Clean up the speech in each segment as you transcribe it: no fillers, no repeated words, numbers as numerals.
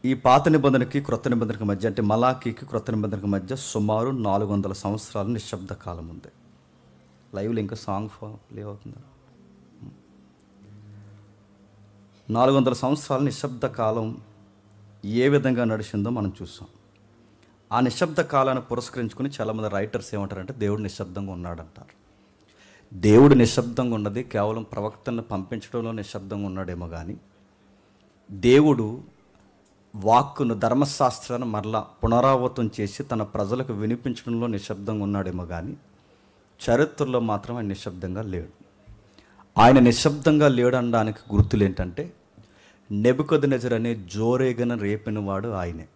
ఈ పాత నిబంధనకి క్రొత్త నిబంధనకి మధ్య, అంటే మలాకీకి క్రొత్త నిబంధనకి మధ్య సుమారు 400 సంవత్సరాల నిశ్శబ్ద కాలం ఉంది. లైవ్లో ఇంకా సాంగ్ ప్లే అవుతుంది. 400 సంవత్సరాల నిశ్శబ్ద కాలం ఏ విధంగా నడిచిందో మనం చూసాం. ఆ నిశ్శబ్ద కాలాన్ని పురస్కరించుకుని చాలామంది రైటర్స్ ఏమంటారంటే దేవుడు నిశ్శబ్దంగా ఉన్నాడంటారు. దేవుడు నిశ్శబ్దంగా ఉన్నది కేవలం ప్రవక్తలను పంపించడంలో నిశ్శబ్దంగా ఉన్నాడేమో కానీ, దేవుడు వాక్కును, ధర్మశాస్త్రాన్ని మరలా పునరావృతం చేసి తన ప్రజలకు వినిపించడంలో నిశ్శబ్దంగా ఉన్నాడేమో కానీ, చరిత్రలో మాత్రం ఆయన నిశ్శబ్దంగా లేడు. ఆయన నిశ్శబ్దంగా లేడు అనడానికి గుర్తులు ఏంటంటే, నెబుకద్నెజర్ అనే జోరేగన రేపినవాడు ఆయనే.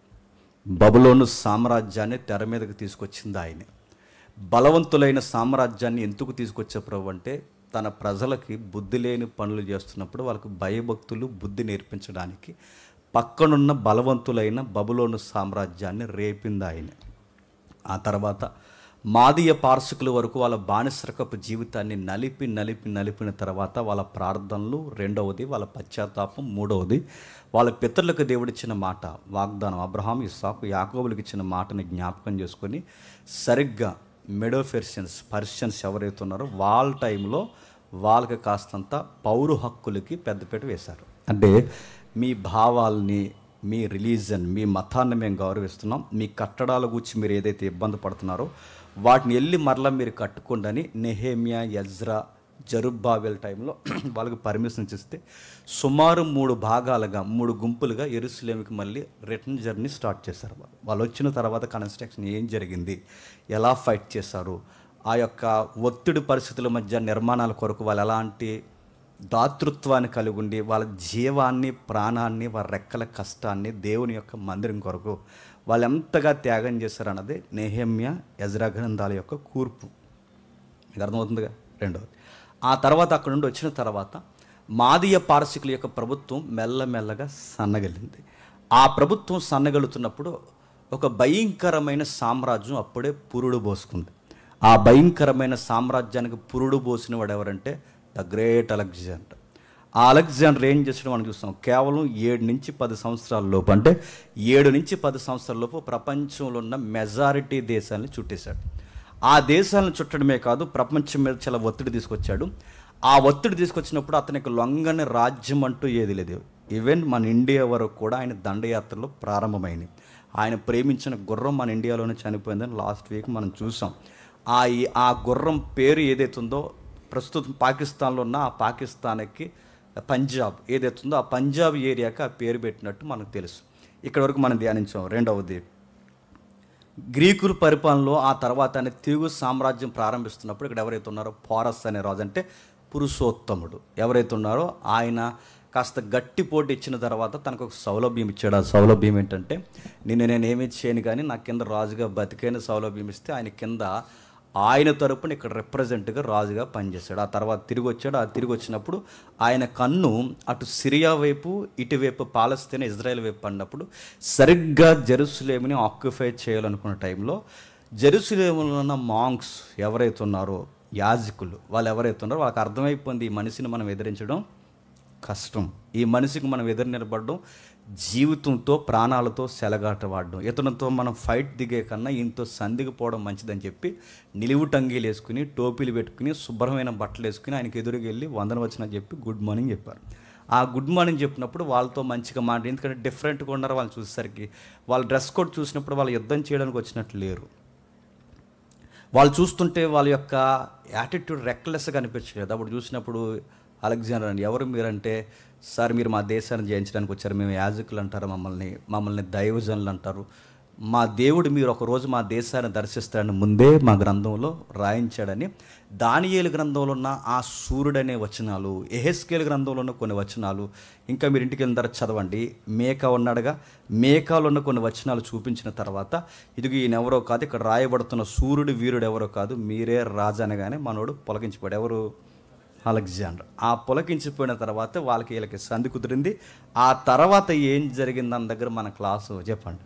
బబులోను సామ్రాజ్యాన్ని తెర మీదకి తీసుకొచ్చింది ఆయనే. బలవంతులైన సామ్రాజ్యాన్ని ఎందుకు తీసుకొచ్చే ప్రభు అంటే, తన ప్రజలకి బుద్ధి లేని పనులు చేస్తున్నప్పుడు వాళ్ళకి భయభక్తులు, బుద్ధి నేర్పించడానికి పక్కనున్న బలవంతులైన బబులోను సామ్రాజ్యాన్ని రేపింది ఆయనే. ఆ తర్వాత మాదీయ పార్శికుల వరకు వాళ్ళ బానిసరకపు జీవితాన్ని నలిపిన తర్వాత వాళ్ళ ప్రార్థనలు రెండవది, వాళ్ళ పశ్చాత్తాపం మూడవది, వాళ్ళ పితరులకు దేవుడిచ్చిన మాట, వాగ్దానం, అబ్రహాం, ఇస్సాకు, యాకోబులకు ఇచ్చిన మాటని జ్ఞాపకం చేసుకొని సరిగ్గా పర్షియన్స్ ఎవరైతే ఉన్నారో వాళ్ళ టైంలో వాళ్ళకి కాస్తంత పౌరు హక్కులకి పెద్దపీట వేశారు. అంటే మీ భావాల్ని, మీ రిలీజన్, మీ మతాన్ని మేము గౌరవిస్తున్నాం, మీ కట్టడాల గురించి మీరు ఏదైతే ఇబ్బంది పడుతున్నారో వాటిని వెళ్ళి మరలా మీరు కట్టుకోండి అని నెహెమ్యా, ఎజ్రా, జరుబ్బాబెల్ టైంలో వాళ్ళకి పర్మిషన్ ఇస్తే సుమారు 3 భాగాలుగా, 3 గుంపులుగా యెరూషలేముకి మళ్ళీ రిటర్న్ జర్నీ స్టార్ట్ చేశారు. వాళ్ళు వచ్చిన తర్వాత కన్స్ట్రక్షన్ ఏం జరిగింది, ఎలా ఫైట్ చేశారు, ఆ యొక్క ఒత్తిడి పరిస్థితుల మధ్య నిర్మాణాల కొరకు వాళ్ళు ఎలాంటి దాతృత్వాన్ని కలిగి ఉండి వాళ్ళ జీవాన్ని, ప్రాణాన్ని, వారి రెక్కల కష్టాన్ని దేవుని యొక్క మందిరం కొరకు వాళ్ళు ఎంతగా త్యాగం చేశారన్నది నెహెమ్యా, ఎజ్రా గ్రంథాల యొక్క కూర్పు. మీకు అర్థమవుతుందిగా. రెండవది, ఆ తర్వాత అక్కడ నుండి వచ్చిన తర్వాత మాదీయ పారసికుల యొక్క ప్రభుత్వం మెల్లమెల్లగా సన్నగలింది. ఆ ప్రభుత్వం సన్నగలుతున్నప్పుడు ఒక భయంకరమైన సామ్రాజ్యం అప్పుడే పురుడు పోసుకుంది. ఆ భయంకరమైన సామ్రాజ్యానికి పురుడు పోసిన వాడు ఎవరంటే ద గ్రేట్ అలెగ్జాండర్. ఆ అలెగ్జాండర్ ఏం చేసాడో మనం చూస్తాం. కేవలం 7 నుంచి 10 సంవత్సరాల లోపు, అంటే 7 నుంచి 10 సంవత్సరాల లోపు ప్రపంచంలో ఉన్న మెజారిటీ దేశాలను చుట్టేశాడు. ఆ దేశాలను చుట్టడమే కాదు, ప్రపంచం మీద చాలా ఒత్తిడి తీసుకొచ్చాడు. ఆ ఒత్తిడి తీసుకొచ్చినప్పుడు అతనికి లొంగని రాజ్యం అంటూ ఏది లేదు. ఈవెన్ మన ఇండియా వరకు కూడా ఆయన దండయాత్రలో ప్రారంభమైంది. ఆయన ప్రేమించిన గుర్రం మన ఇండియాలోనే చనిపోయిందని లాస్ట్ వీక్ మనం చూసాం. ఆ గుర్రం పేరు ఏదైతే ఉందో, ప్రస్తుతం పాకిస్తాన్లో ఉన్న ఆ పాకిస్తాన్కి పంజాబ్ ఏదైతే ఉందో ఆ పంజాబ్ ఏరియాకి ఆ పేరు పెట్టినట్టు మనకు తెలుసు. ఇక్కడ వరకు మనం ధ్యానించాం. రెండవది, గ్రీకుల పరిపాలనలో ఆ తర్వాత తిరుగు సామ్రాజ్యం ప్రారంభిస్తున్నప్పుడు ఇక్కడ ఎవరైతే ఉన్నారో పోరస్ అనే రాజు, అంటే పురుషోత్తముడు ఎవరైతే ఉన్నారో ఆయన కాస్త గట్టి పోటీ ఇచ్చిన తర్వాత తనకు ఒక సౌలభ్యం ఇచ్చాడు. ఆ సౌలభ్యం ఏంటంటే, నేనేమి చేయను కానీ నా కింద రాజుగా బతికైన సౌలభ్యం ఇస్తే ఆయన కింద ఆయన తరపున ఇక్కడ రిప్రజెంట్గా రాజుగా పనిచేశాడు. ఆ తర్వాత తిరిగి వచ్చాడు. ఆ తిరిగి వచ్చినప్పుడు ఆయన కన్ను అటు సిరియా వైపు, ఇటువైపు పాలస్తీనా, ఇజ్రాయెల్ వైపు పడినప్పుడు సరిగ్గా జెరూసలేముని ఆక్యుపై చేయాలనుకున్న టైంలో జెరూసలేములో ఉన్న మాంక్స్ ఎవరైతే ఉన్నారో, యాజకులు, వాళ్ళు ఎవరైతే ఉన్నారో వాళ్ళకి అర్థమైపోయింది, ఈ మనిషిని మనం ఎదిరించడం కష్టం, ఈ మనిషికి మనం ఎదురు నిలబడడం జీవితంతో, ప్రాణాలతో సెలగాట వాడడం, ఇతనితో మనం ఫైట్ దిగే కన్నా ఇంతో సందిగిపోవడం మంచిదని చెప్పి నిలువు టంగీలు వేసుకుని, టోపీలు పెట్టుకుని, శుభ్రమైన బట్టలు వేసుకుని ఆయనకి ఎదురుగా వెళ్ళి వందనవచనం చెప్పి గుడ్ మార్నింగ్ చెప్పారు. ఆ గుడ్ మార్నింగ్ చెప్పినప్పుడు వాళ్ళతో మంచిగా మాట, ఎందుకంటే డిఫరెంట్గా ఉన్నారు వాళ్ళు చూసేసరికి, వాళ్ళ డ్రెస్ కోడ్ చూసినప్పుడు వాళ్ళు యుద్ధం చేయడానికి వచ్చినట్లు లేరు. వాళ్ళు చూస్తుంటే వాళ్ళ యొక్క యాటిట్యూడ్ రెక్లెస్గా అనిపించలేదు. అప్పుడు చూసినప్పుడు అలెగ్జాండర్ అండి, ఎవరు మీరంటే, సార్ మీరు మా దేశాన్ని జయించడానికి వచ్చారు, మేము యాజకులు అంటారు, మమ్మల్ని దైవజనులు అంటారు, మా దేవుడు మీరు ఒకరోజు మా దేశాన్ని దర్శిస్తాడని ముందే మా గ్రంథంలో రాయించాడని దానియేలు గ్రంథంలో ఉన్న ఆ సూర్యుడనే వచనాలు, యెహెజ్కేలు గ్రంథంలో ఉన్న కొన్ని వచనాలు, ఇంకా మీరు ఇంటికి వెళ్ళిన తర్వాత చదవండి, మేకా ఉన్నాడుగా, మేకాలో ఉన్న కొన్ని వచనాలు చూపించిన తర్వాత ఇదిగో ఈయన ఎవరో కాదు, ఇక్కడ రాయబడుతున్న సూర్యుడు వీరుడు ఎవరో కాదు, మీరే రాజు అనగానే మనోడు పొలకించిపోయాడు. ఎవరు? అలెగ్జాండర్. ఆ పొలకించిపోయిన తర్వాత వీళ్ళకి సంధి కుదిరింది. ఆ తర్వాత ఏం జరిగిందని దగ్గర మన క్లాసు చెప్పండి.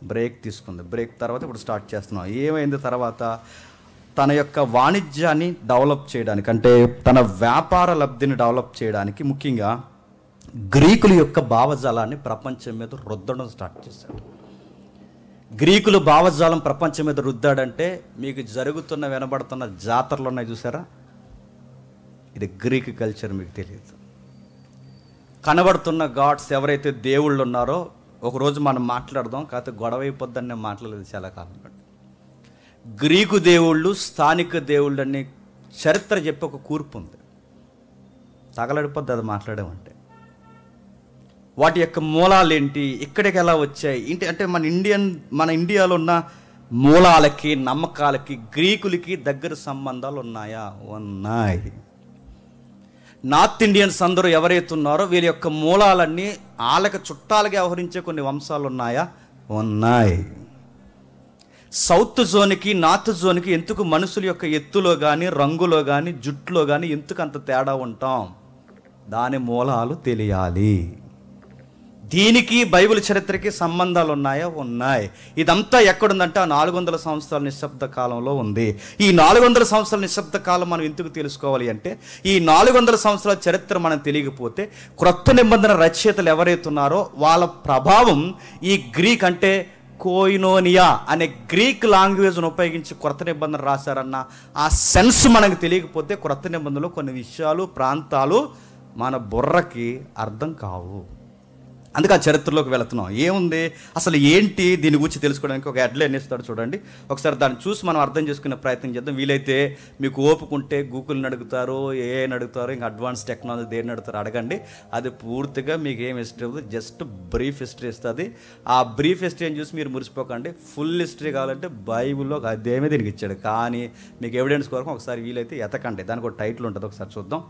బ్రేక్ తీసుకుంది. బ్రేక్ తర్వాత ఇప్పుడు స్టార్ట్ చేస్తున్నాం. ఏమైంది తర్వాత? తన యొక్క వాణిజ్యాన్ని డెవలప్ చేయడానికి, అంటే తన వ్యాపార లబ్ధిని డెవలప్ చేయడానికి, ముఖ్యంగా గ్రీకుల యొక్క భావజాలాన్ని ప్రపంచం మీద రుద్దడం స్టార్ట్ చేశాడు. గ్రీకులు భావజాలం ప్రపంచం మీద రుద్దాడంటే మీకు జరుగుతున్న వినబడుతున్న జాతరలు ఉన్నాయి చూసారా, ఇది గ్రీక్ కల్చర్. మీకు తెలియదు. కనబడుతున్న గాడ్స్ ఎవరైతే దేవుళ్ళు ఉన్నారో, ఒకరోజు మనం మాట్లాడదాం, కాకపోతే గొడవ అయిపోద్దని నేను మాట్లాడలేదు చాలా కాలం పాటు. గ్రీకు దేవుళ్ళు, స్థానిక దేవుళ్ళు అని చరిత్ర చెప్పి ఒక కూర్పు ఉంది. తగలడిపోద్ది అది మాట్లాడామంటే. వాటి యొక్క మూలాలు ఏంటి, ఇక్కడికి ఎలా వచ్చాయి ఏంటి అంటే మన ఇండియాలో ఉన్న మూలాలకి, నమ్మకాలకి గ్రీకులకి దగ్గర సంబంధాలు ఉన్నాయా? ఉన్నాయి. నార్త్ ఇండియన్స్ అందరూ ఎవరైతే ఉన్నారో వీళ్ళ యొక్క మూలాలన్నీ వాళ్ళకి చుట్టాలుగా వ్యవహరించే కొన్ని వంశాలు ఉన్నాయా? ఉన్నాయి. సౌత్ జోన్కి నార్త్ జోన్కి ఎందుకు మనుషుల యొక్క ఎత్తులో కానీ, రంగులో కానీ, జుట్టులో కానీ ఎందుకు అంత తేడా ఉంటాం? దాని మూలాలు తెలియాలి. దీనికి బైబిల్ చరిత్రకి సంబంధాలు ఉన్నాయా? ఉన్నాయి. ఇదంతా ఎక్కడుందంటే ఆ 400 సంవత్సరాల నిశ్శబ్ద కాలంలో ఉంది. ఈ 400 సంవత్సరాల నిశ్శబ్ద కాలం మనం ఎందుకు తెలుసుకోవాలి అంటే, ఈ 400 సంవత్సరాల చరిత్ర మనం తెలియకపోతే క్రొత్త నిబంధన రచయితలు ఎవరైతే ఉన్నారో వాళ్ళ ప్రభావం ఈ గ్రీక్ అంటే కోయినోనియా అనే గ్రీక్ లాంగ్వేజ్ను ఉపయోగించి క్రొత్త నిబంధన రాశారన్న ఆ సెన్స్ మనకు తెలియకపోతే క్రొత్త నిబంధనలో కొన్ని విషయాలు, ప్రాంతాలు మన బుర్రకి అర్థం కావు. అందుకే ఆ చరిత్రలోకి వెళుతున్నాం. ఏముంది అసలు ఏంటి దీని గురించి తెలుసుకోవడానికి ఒక హెడ్లైన్ ఇస్తాడు చూడండి. ఒకసారి దాన్ని చూసి మనం అర్థం చేసుకునే ప్రయత్నం చేద్దాం. వీలైతే మీకు ఓపుకుంటే గూగుల్ని అడుగుతారు, ఏఐని అడుగుతారు, ఇంకా అడ్వాన్స్ టెక్నాలజీ దేన్ని అడుగుతారు అడగండి. అది పూర్తిగా మీకు ఏం హిస్టరీ అవుతుంది, జస్ట్ బ్రీఫ్ హిస్టరీ ఇస్తుంది. ఆ బ్రీఫ్ హిస్టరీని చూసి మీరు మురిసిపోకండి. ఫుల్ హిస్టరీ కావాలంటే బైబిల్లో అదేమే దీనికి ఇచ్చాడు. కానీ మీకు ఎవిడెన్స్ కొరకు ఒకసారి వీలైతే ఎతకండి. దానికి ఒక టైటిల్ ఉంటుంది, ఒకసారి చూద్దాం.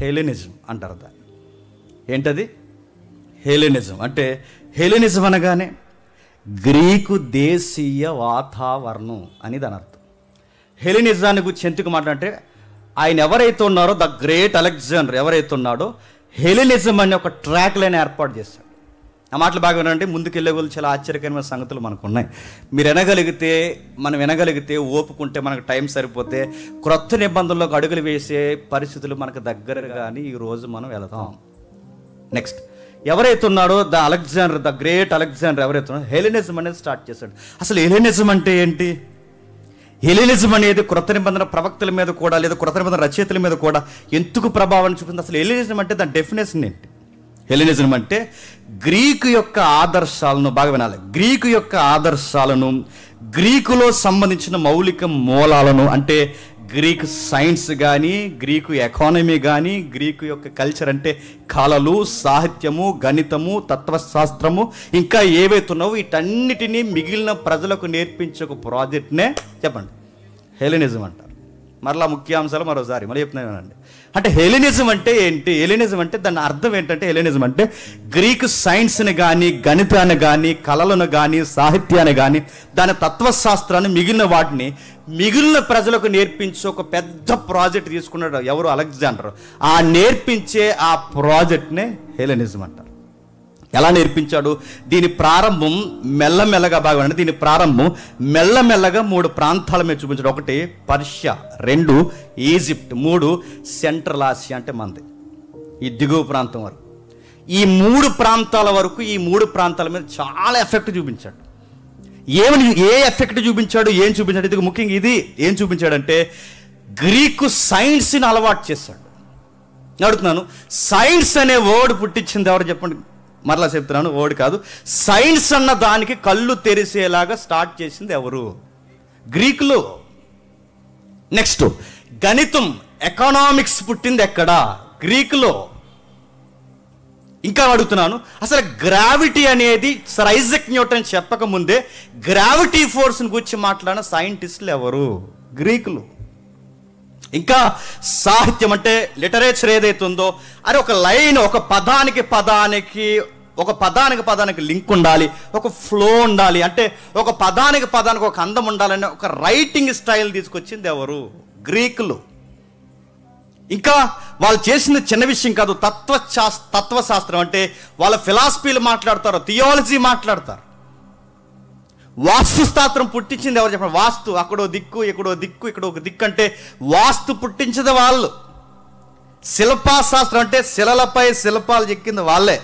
హెలెనిజం అంటారు దాన్ని. ఏంటది? హెలెనిజం అంటే, హెలెనిజం అనగానే గ్రీకు దేశీయ వాతావరణం అని దాని అర్థం. హెలెనిజాన్ని గురించి ఎందుకు మాట్లాడంటే, ఆయన ఎవరైతే ఉన్నారో ద గ్రేట్ అలెగ్జాండర్ ఎవరైతే ఉన్నాడో హెలెనిజం అనే ఒక ట్రాక్ లైన్ ఏర్పాటు చేశాడు. ఆ మాటలు బాగా వినండి. ముందుకెళ్ళే వాళ్ళు చాలా ఆశ్చర్యకరమైన సంగతులు మనకు ఉన్నాయి. మీరు మనం వినగలిగితే, ఓపుకుంటే, మనకు టైం సరిపోతే క్రొత్త నిబంధనలకు అడుగులు వేసే పరిస్థితులు మనకు దగ్గరగా కానీ ఈరోజు మనం వెళతాం. నెక్స్ట్ ఎవరైతే ఉన్నాడో ద గ్రేట్ అలెగ్జాండర్ ఎవరైతే ఉన్నాడో హెలెనిజం అనేది స్టార్ట్ చేశాడు. అసలు హెలెనిజం అంటే ఏంటి? హెలెనిజం అనేది క్రొత్త నిబంధన ప్రవక్తల మీద కూడా లేదా క్రొత్త నిబంధన రచయితల మీద కూడా ఎందుకు ప్రభావాన్ని చూపింది? అసలు హెలెనిజం అంటే దాని డెఫినేషన్ ఏంటి? హెలెనిజం అంటే గ్రీకు యొక్క ఆదర్శాలను, బాగా వినాలి, గ్రీకు యొక్క ఆదర్శాలను, గ్రీకులో సంబంధించిన మౌలిక మూలాలను, అంటే గ్రీక్ సైన్స్ కానీ, గ్రీకు ఎకానమీ కానీ, గ్రీకు యొక్క కల్చర్ అంటే కళలు, సాహిత్యము, గణితము, తత్వశాస్త్రము, ఇంకా ఏవైతే ఉన్నావో వీటన్నిటినీ మిగిలిన ప్రజలకు నేర్పించే ఒక ప్రాజెక్ట్నే చెప్పండి హెలెనిజం అంటారు. మరలా ముఖ్యాంశాలు మరోసారి మళ్ళీ చెప్తున్నానండి. అంటే హెలెనిజం అంటే ఏంటి? హెలెనిజం అంటే దాని అర్థం ఏంటంటే, హెలెనిజం అంటే గ్రీకు సైన్స్ని కానీ, గణితాన్ని కానీ, కళలను కానీ, సాహిత్యాన్ని కానీ, దాని తత్వశాస్త్రాన్ని, మిగిలిన వాటిని మిగిలిన ప్రజలకు నేర్పించే ఒక పెద్ద ప్రాజెక్ట్ తీసుకున్నాడు ఎవరు? అలెగ్జాండర్. ఆ నేర్పించే ఆ ప్రాజెక్ట్నే హెలెనిజం అంటారు. ఎలా నేర్పించాడు? దీని ప్రారంభం మెల్లమెల్లగా, బాగా అంటే దీని ప్రారంభం మెల్లమెల్లగా 3 ప్రాంతాల మీద చూపించాడు. 1 పర్షియా, 2 ఈజిప్ట్, 3 సెంట్రల్ ఆసియా అంటే మనది ఈ దిగువ ప్రాంతం వరకు. ఈ 3 ప్రాంతాల వరకు, ఈ 3 ప్రాంతాల మీద చాలా ఎఫెక్ట్ చూపించాడు. ఏ ఎఫెక్ట్ చూపించాడు, ఏం చూపించాడు? ఇది ముఖ్యంగా ఇది ఏం చూపించాడంటే గ్రీకు సైన్స్ని అలవాటు చేశాడు. అడుగుతున్నాను, సైన్స్ అనే వర్డ్ పుట్టించింది ఎవరు చెప్పండి? మరలా చెప్తున్నాను, వర్డ్ కాదు, సైన్స్ అన్న దానికి కళ్ళు తెరిసేలాగా స్టార్ట్ చేసింది ఎవరు? గ్రీకులు. నెక్స్ట్ గణితం, ఎకనామిక్స్ పుట్టింది ఎక్కడ? గ్రీకులో. ఇంకా అడుగుతున్నాను, అసలు గ్రావిటీ అనేది సర్ ఐజక్ న్యూటన్ చెప్పకముందే గ్రావిటీ ఫోర్స్ని గురించి మాట్లాడిన సైంటిస్టులు ఎవరు? గ్రీకులు. ఇంకా సాహిత్యం అంటే లిటరేచర్ ఏదైతే ఉందో, అది ఒక లైన్, ఒక పదానికి పదానికి లింక్ ఉండాలి, ఒక ఫ్లో ఉండాలి, అంటే ఒక పదానికి ఒక అందం ఉండాలని ఒక రైటింగ్ స్టైల్ తీసుకొచ్చింది ఎవరు? గ్రీకులు. ఇంకా వాళ్ళు చేసింది చిన్న విషయం కాదు, తత్వశాస్త్రం అంటే వాళ్ళ ఫిలాసఫీలు మాట్లాడతారు, థియాలజీ మాట్లాడతారు. వాస్తుశాస్త్రం పుట్టించింది ఎవరు చెప్పండి? వాస్తు, అక్కడో దిక్కు, ఇక్కడో దిక్కు, ఇక్కడ ఒక దిక్కు అంటే వాస్తు పుట్టించదు వాళ్ళు. శిల్పాశాస్త్రం అంటే శిలలపై శిల్పాలు చెక్కింది వాళ్ళే.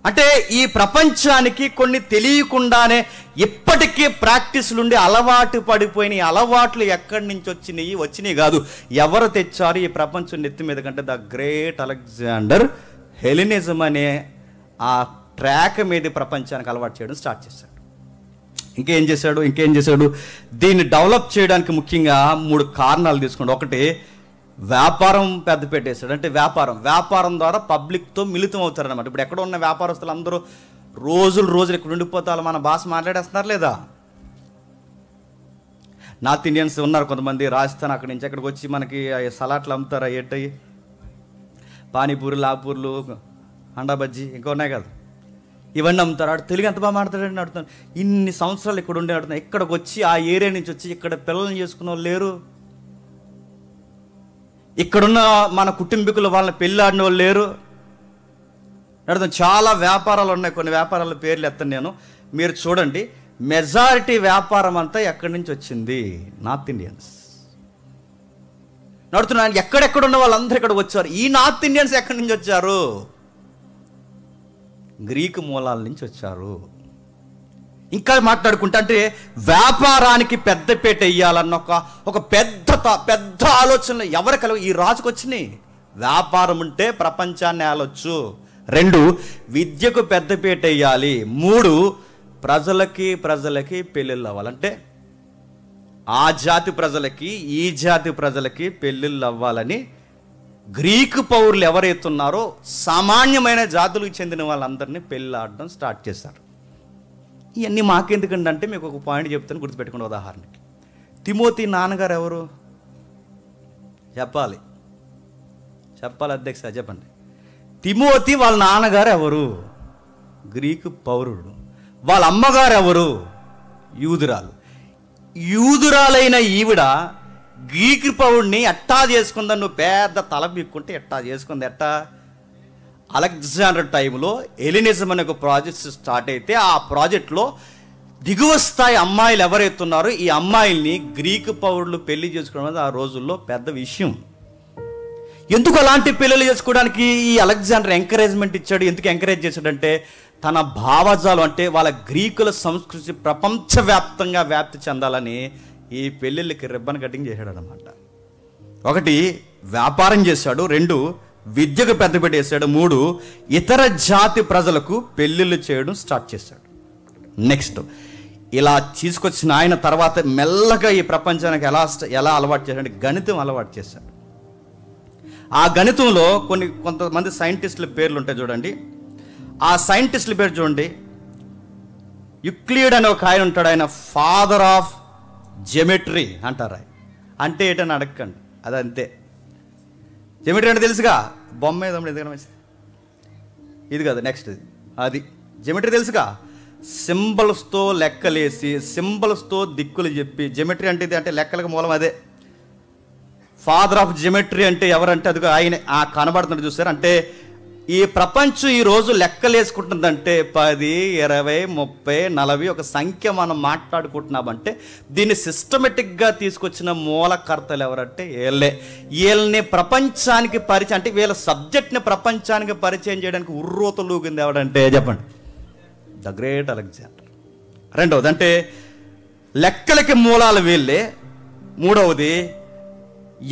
అంటే ఈ ప్రపంచానికి కొన్ని తెలియకుండానే ఇప్పటికీ ప్రాక్టీసులు ఉండి అలవాటు పడిపోయిన అలవాట్లు ఎక్కడి నుంచి వచ్చినాయి కాదు, ఎవరు తెచ్చారు ఈ ప్రపంచం నెత్తి మీద కంటే ద గ్రేట్ అలెగ్జాండర్ హెలినిజం అనే ఆ ట్రాక్ మీద ప్రపంచానికి అలవాటు చేయడం స్టార్ట్ చేశాడు. ఇంకేం చేశాడు దీన్ని డెవలప్ చేయడానికి ముఖ్యంగా 3 కారణాలు తీసుకోండి. ఒకటి, వ్యాపారం పెద్ద పెట్టేశాడు. అంటే వ్యాపారం ద్వారా పబ్లిక్తో మిళితం అవుతారనమాట. ఇప్పుడు ఎక్కడ ఉన్న వ్యాపారస్తులు అందరూ రోజులు ఇక్కడ ఉండిపోతారు, మన భాష మాట్లాడేస్తున్నారు లేదా? నార్త్ ఇండియన్స్ ఉన్నారు కొంతమంది, రాజస్థాన్ అక్కడి నుంచి అక్కడికి వచ్చి మనకి సలాట్లు అమ్ముతారు, ఏంటవి పానీపూరి, లాపూర్లు, అండా బజ్జీ ఇంకా ఉన్నాయి కదా, ఇవన్నీ అమ్ముతారు. ఆడు తెలుగు ఎంత బాగా మాట్లాడాడని అడుగుతాను. ఇన్ని సంవత్సరాలు ఇక్కడ ఉండి అడుగుతాను, ఇక్కడికి వచ్చి ఆ ఏరియా నుంచి వచ్చి ఇక్కడ పిల్లల్ని చేసుకున్న వాళ్ళు లేరు, ఇక్కడున్న మన కుటుంబీకులు వాళ్ళని పెళ్ళాడిన వాళ్ళు లేరు అడుగుతాను. చాలా వ్యాపారాలు ఉన్నాయి, కొన్ని వ్యాపారాల పేర్లు ఎత్తాను నేను, మీరు చూడండి. మెజారిటీ వ్యాపారం అంతా ఎక్కడి నుంచి వచ్చింది? North Indians. నడుతున్నాను, ఎక్కడెక్కడున్న వాళ్ళందరూ ఇక్కడ వచ్చారు. ఈ నార్త్ ఇండియన్స్ ఎక్కడి నుంచి వచ్చారు? గ్రీకు మూలాల నుంచి వచ్చారు. ఇంకా మాట్లాడుకుంటా అంటే వ్యాపారానికి పెద్దపేట వేయాలన్న ఒక పెద్ద ఆలోచనలు ఎవరు కలవు? ఈ రాజుకు వచ్చినాయి. వ్యాపారం ఉంటే ప్రపంచాన్ని ఆలొచ్చు. 2, విద్యకు పెద్దపేట వేయాలి. 3, ప్రజలకి పెళ్ళిళ్ళు అవ్వాలంటే ఆ జాతి ప్రజలకి ఈ జాతి ప్రజలకి పెళ్ళిళ్ళు అవ్వాలని గ్రీకు పౌరులు ఎవరైతున్నారో సామాన్యమైన జాతులకు చెందిన వాళ్ళందరినీ పెళ్ళాడడం స్టార్ట్ చేశారు. ఇవన్నీ మాకెందుకండి అంటే మీకు ఒక పాయింట్ చెప్తాను, గుర్తుపెట్టుకోండి. ఉదాహరణకి తిమోతి నాన్నగారు ఎవరు? చెప్పాలి అధ్యక్ష, చెప్పండి. తిమోతి వాళ్ళ నాన్నగారు ఎవరు? గ్రీకు పౌరుడు. వాళ్ళ అమ్మగారు ఎవరు? యూదురాలైన ఈవిడ గ్రీకు పౌరుడిని ఎట్టా చేసుకుందని నువ్వు పెద్ద తల బిక్కుంటే ఎట్టా చేసుకుంది? ఎట్టా? అలెగ్జాండర్ టైంలో హెలినిజం అనే ఒక ప్రాజెక్ట్ స్టార్ట్ అయితే ఆ ప్రాజెక్ట్లో దిగువ స్థాయి అమ్మాయిలు ఎవరైతే ఉన్నారో ఈ అమ్మాయిల్ని గ్రీకు పౌరులు పెళ్లి చేసుకోవడం అనేది ఆ రోజుల్లో పెద్ద విషయం. ఎందుకు అలాంటి పెళ్ళిళ్ళు చేసుకోవడానికి ఈ అలెగ్జాండర్ ఎంకరేజ్మెంట్ ఇచ్చాడు? ఎందుకు ఎంకరేజ్ చేశాడంటే తన భావజాలం అంటే వాళ్ళ గ్రీకుల సంస్కృతి ప్రపంచవ్యాప్తంగా వ్యాప్తి చెందాలని ఈ పెళ్ళిళ్ళకి రిబ్బన్ కటింగ్ చేశాడు అనమాట. 1, వ్యాపారం చేశాడు. 2, విద్యకు పెద్దపీట వేశాడు. 3, ఇతర జాతి ప్రజలకు పెళ్ళిళ్ళు చేయడం స్టార్ట్ చేశాడు. నెక్స్ట్, ఇలా తీసుకొచ్చిన ఆయన తర్వాత మెల్లగా ఈ ప్రపంచానికి ఎలా అలవాటు చేశాడు? గణితం అలవాటు చేశాడు. ఆ గణితంలో కొంతమంది సైంటిస్టుల పేర్లు ఉంటాయి చూడండి. ఆ సైంటిస్టుల పేరు చూడండి. యూక్లిడ్ అనే ఒక ఆయన ఉంటాడు, ఆయన ఫాదర్ ఆఫ్ జెమెట్రీ అంటారు. అంటే ఏంటని అడగండి, అదంతే. జెమెట్రీ అంటే తెలుసుగా, బొమ్మ ఏదో ఎందుకంటే ఇది కదా, నెక్స్ట్ అది జెమెట్రీ తెలుసుగా. సింబల్స్తో లెక్కలేసి సింబల్స్తో దిక్కులు చెప్పి, జెమెట్రీ అంటే ఇది, అంటే లెక్కలకు మూలం అదే. ఫాదర్ ఆఫ్ జెమెట్రీ అంటే ఎవరంటే అది ఆయన కనబడుతుంది చూసారు. అంటే ఈ ప్రపంచం ఈరోజు లెక్కలేసుకుంటుందంటే 10, 20, 30, 40 ఒక సంఖ్య మనం మాట్లాడుకుంటున్నామంటే దీన్ని సిస్టమేటిక్గా తీసుకొచ్చిన మూలకర్తలు ఎవరంటే వీళ్ళని ప్రపంచానికి పరిచయం, అంటే వీళ్ళ సబ్జెక్ట్ని ప్రపంచానికి పరిచయం చేయడానికి ఉర్రూతలూగింది ఎవడంటే చెప్పండి, ద గ్రేట్ అలెగ్జాండర్. 2వది అంటే లెక్కలకి మూలాలు వీళ్ళే. 3వది